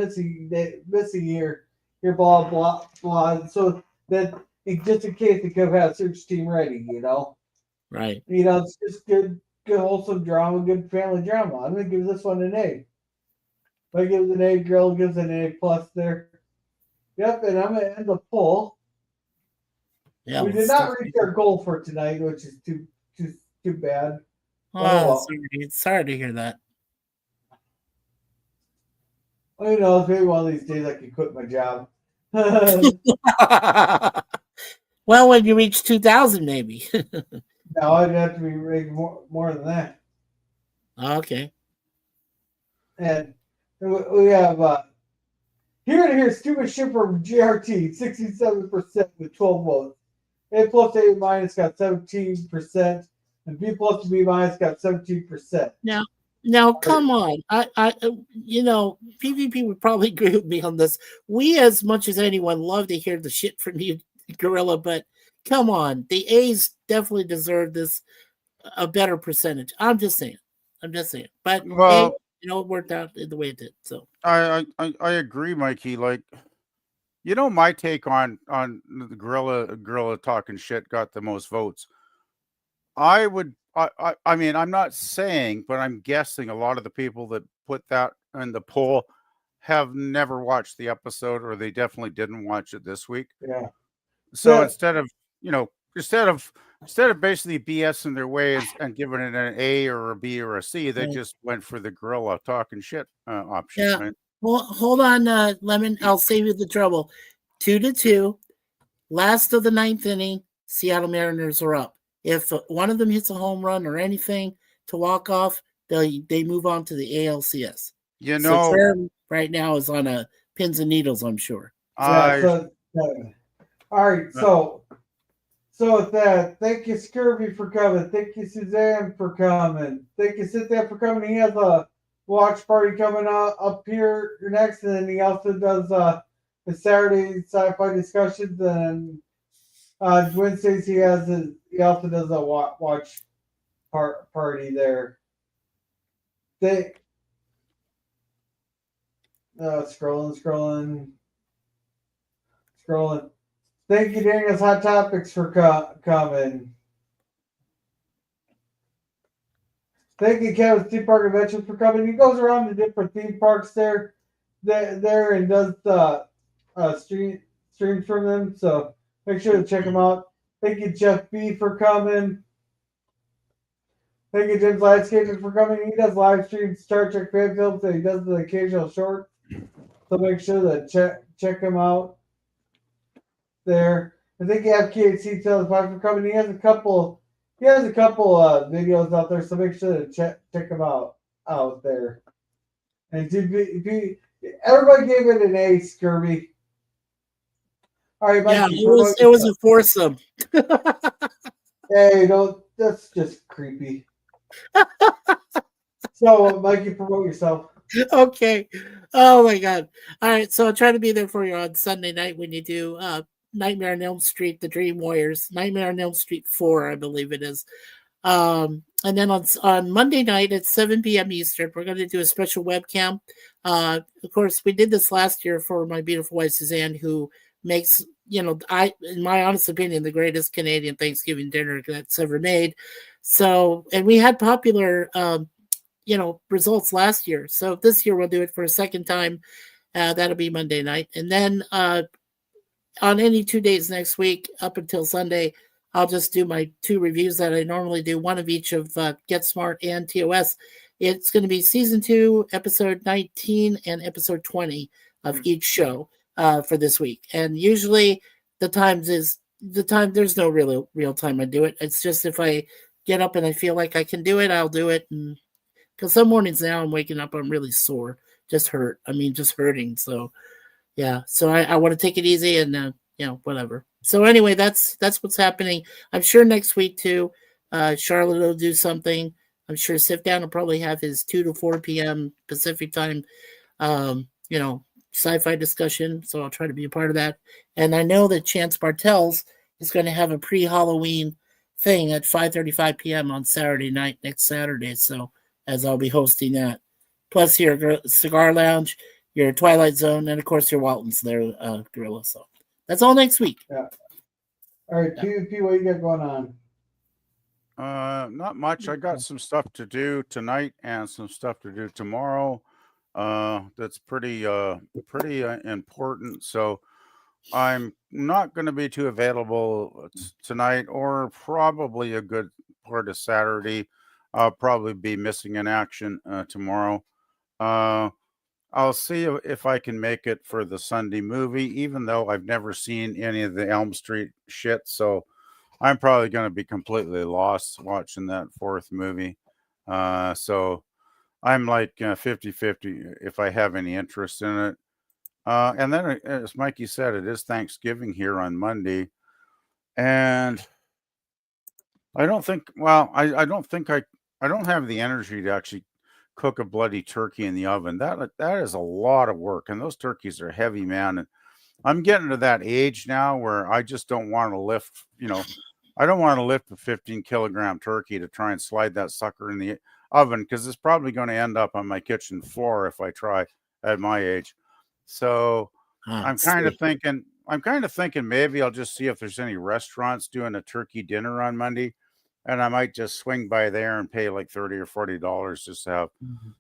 missing here, blah blah blah. So that just in case they could have a search team ready, Right. It's just good wholesome drama, good family drama. I'm gonna give this one an A. If I give it an A, girl gives it an A plus there. Yep, and I'm gonna end the poll. Yeah, we did not reach our goal for tonight, which is too bad. Sorry to hear that. Who knows? Maybe one of these days I can quit my job. Well, when you reach 2,000, maybe. No, I'd have to be rated more than that. Okay. And we have here stupid ship from GRT 67% with 12 votes. A plus A minus got 17%, and B plus to B minus got 17%. Now, come on. PvP would probably agree with me on this. We, as much as anyone, love to hear the shit from you, Gorilla, but come on. The A's definitely deserve a better percentage. I'm just saying. But, hey, it worked out the way it did. So I agree, Mikey. Like, my take on the gorilla talking shit got the most votes. I mean, I'm not saying, but I'm guessing a lot of the people that put that in the poll have never watched the episode, or they definitely didn't watch it this week. Yeah. So instead of basically BSing their way and giving it an A or a B or a C, they just went for the gorilla talking shit option. Yeah. Right? Well, hold on, Lemon. I'll save you the trouble. 2-2. Last of the 9th inning. Seattle Mariners are up. If one of them hits a home run or anything to walk off, they move on to the ALCS. So Trem right now is on a pins and needles, I'm sure. All right, so with that, thank you, Scurvy, for coming. Thank you, Suzanne, for coming. Thank you, Cynthia, for coming. He has a watch party coming up here next, and then he also does the Saturday sci-fi discussions, and Wednesdays he also does a watch party there. Scrolling. Thank you, Daniel's Hot Topics, for coming. Thank you, Kevin's Theme Park Adventures, for coming. He goes around to different theme parks there and does streams from them. So make sure to check him out. Thank you, Jeff B, for coming. Thank you, Jim's Landscaping, for coming. He does live streams, Star Trek fan films, and he does the occasional short. So make sure to check him out there. I think FKHC tells Bye for coming. He has a couple videos out there, so make sure to check him out there. And everybody gave it an A, Scurvy. All right, Mikey, yeah, it was a foursome. Hey, that's just creepy. So, Mikey, promote yourself. Okay. Oh my God. All right. So I'll try to be there for you on Sunday night when you do Nightmare on Elm Street, The Dream Warriors, Nightmare on Elm Street 4, I believe it is. And then on Monday night at 7 p.m. Eastern, we're going to do a special webcam. Of course, we did this last year for my beautiful wife, Suzanne, who makes, in my honest opinion, the greatest Canadian Thanksgiving dinner that's ever made. So, and we had popular, results last year. So this year we'll do it for a second time. That'll be Monday night. And then on any 2 days next week, up until Sunday, I'll just do my 2 reviews that I normally do, one of each of Get Smart and TOS. It's going to be season 2, episode 19 and episode 20 of each show for this week. And usually there's no real time I do it. It's just if I get up and I feel like I can do it, I'll do it. And because some mornings now I'm waking up, I'm really sore, just hurting. So yeah, so I want to take it easy and whatever. So anyway, that's what's happening. I'm sure next week too, Charlotte will do something. I'm sure Sit Down will probably have his 2 to 4 p.m. Pacific time, sci-fi discussion. So I'll try to be a part of that. And I know that Chance Bartels is going to have a pre-Halloween thing at 5:35 p.m. on Saturday night, next Saturday. So as I'll be hosting that. Plus your Cigar Lounge, your Twilight Zone, and of course your Waltons there, Gorilla. So that's all next week. Yeah. All right, PvP, what you got going on? Not much. I got some stuff to do tonight and some stuff to do tomorrow. That's pretty important. So I'm not going to be too available tonight or probably a good part of Saturday. I'll probably be missing in action tomorrow. I'll see if I can make it for the Sunday movie, even though I've never seen any of the Elm Street shit. So I'm probably going to be completely lost watching that 4th movie. So I'm like 50-50 if I have any interest in it. And then, as Mikey said, it is Thanksgiving here on Monday. And I don't have the energy to actually cook a bloody turkey in the oven. That is a lot of work, and those turkeys are heavy, man. And I'm getting to that age now where I just don't want to lift, I don't want to lift a 15-kilogram turkey to try and slide that sucker in the oven, because it's probably going to end up on my kitchen floor if I try at my age. So I'm kind of thinking maybe I'll just see if there's any restaurants doing a turkey dinner on Monday. And I might just swing by there and pay like $30 or $40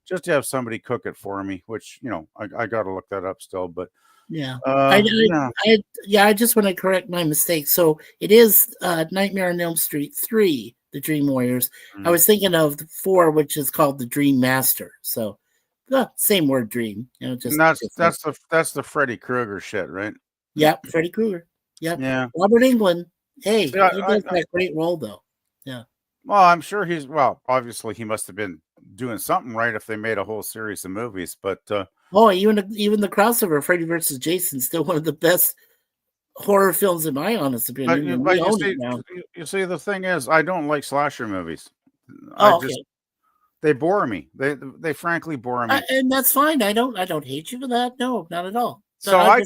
just to have somebody cook it for me, which, I got to look that up still, but yeah. I just want to correct my mistake. So it is Nightmare on Elm Street 3, The Dream Warriors. I was thinking of the 4, which is called The Dream Master. So same word, dream. Just that's the Freddy Krueger shit, right? Yep, Freddy Krueger. Yep. Yeah. Robert Englund. Hey, he does that great role though. Yeah. Well, I'm sure obviously he must have been doing something right if they made a whole series of movies, but even the crossover Freddy versus Jason, still one of the best horror films in my honest opinion. You see, the thing is, I don't like slasher movies. They bore me. They frankly bore me. And that's fine. I don't hate you for that. No, not at all. So I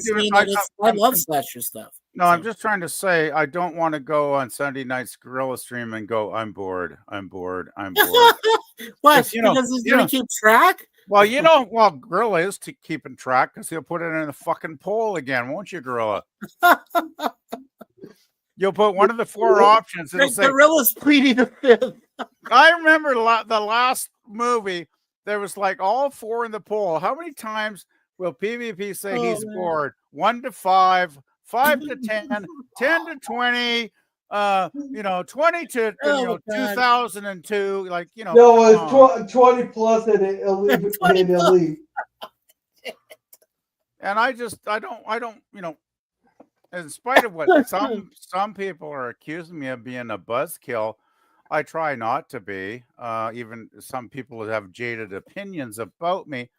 love slasher stuff. No, I'm just trying to say I don't want to go on Sunday night's Gorilla Stream and go, I'm bored. What? Because he's going to keep track? Well, Gorilla is keeping track because he'll put it in the fucking poll again, won't you, Gorilla? You'll put one of the 4 options. The Gorilla's pleading the 5th. I remember the last movie. There was like all 4 in the poll. How many times will PvP say he's bored? 1 to 5. 5 to 10, 10 to 20, 20 to 2002, No, it's 20 plus and elite. And I don't, in spite of what some people are accusing me of being a buzzkill, I try not to be. Even some people have jaded opinions about me.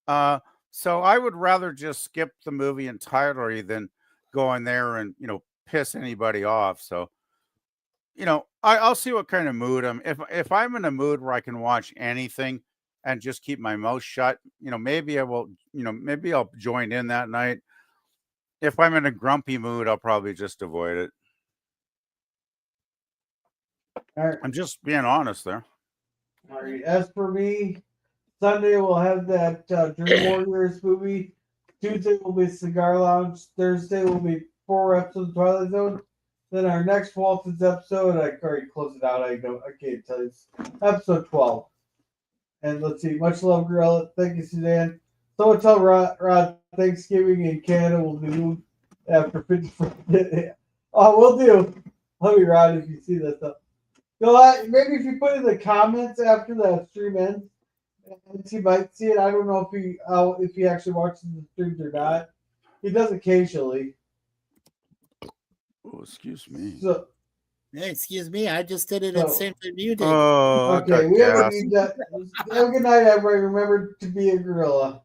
So I would rather just skip the movie entirely than go in there and piss anybody off. So I'll see what kind of mood I'm. If I'm in a mood where I can watch anything and just keep my mouth shut, maybe I will. Maybe I'll join in that night. If I'm in a grumpy mood, I'll probably just avoid it. All right. I'm just being honest there. All right. As for me, Sunday we'll have that Dream Warriors movie. Tuesday will be Cigar Lounge. Thursday will be 4 episodes of Twilight Zone. Then our next Waltons episode, I already closed it out. I can't tell you. It's episode 12. And let's see. Much love, Gorilla. Thank you, Suzanne. Someone tell Rod Thanksgiving in Canada will do after 54 days. Oh, we'll do. Let me, Rod, if you see that stuff. Maybe if you put in the comments after the stream ends, and he might see it. I don't know if he actually watches the streams or not. He does occasionally. Oh, excuse me. So, yeah, excuse me. I just did it at the same time you did. Oh, okay. We have a good night, everybody. Remember to be a gorilla.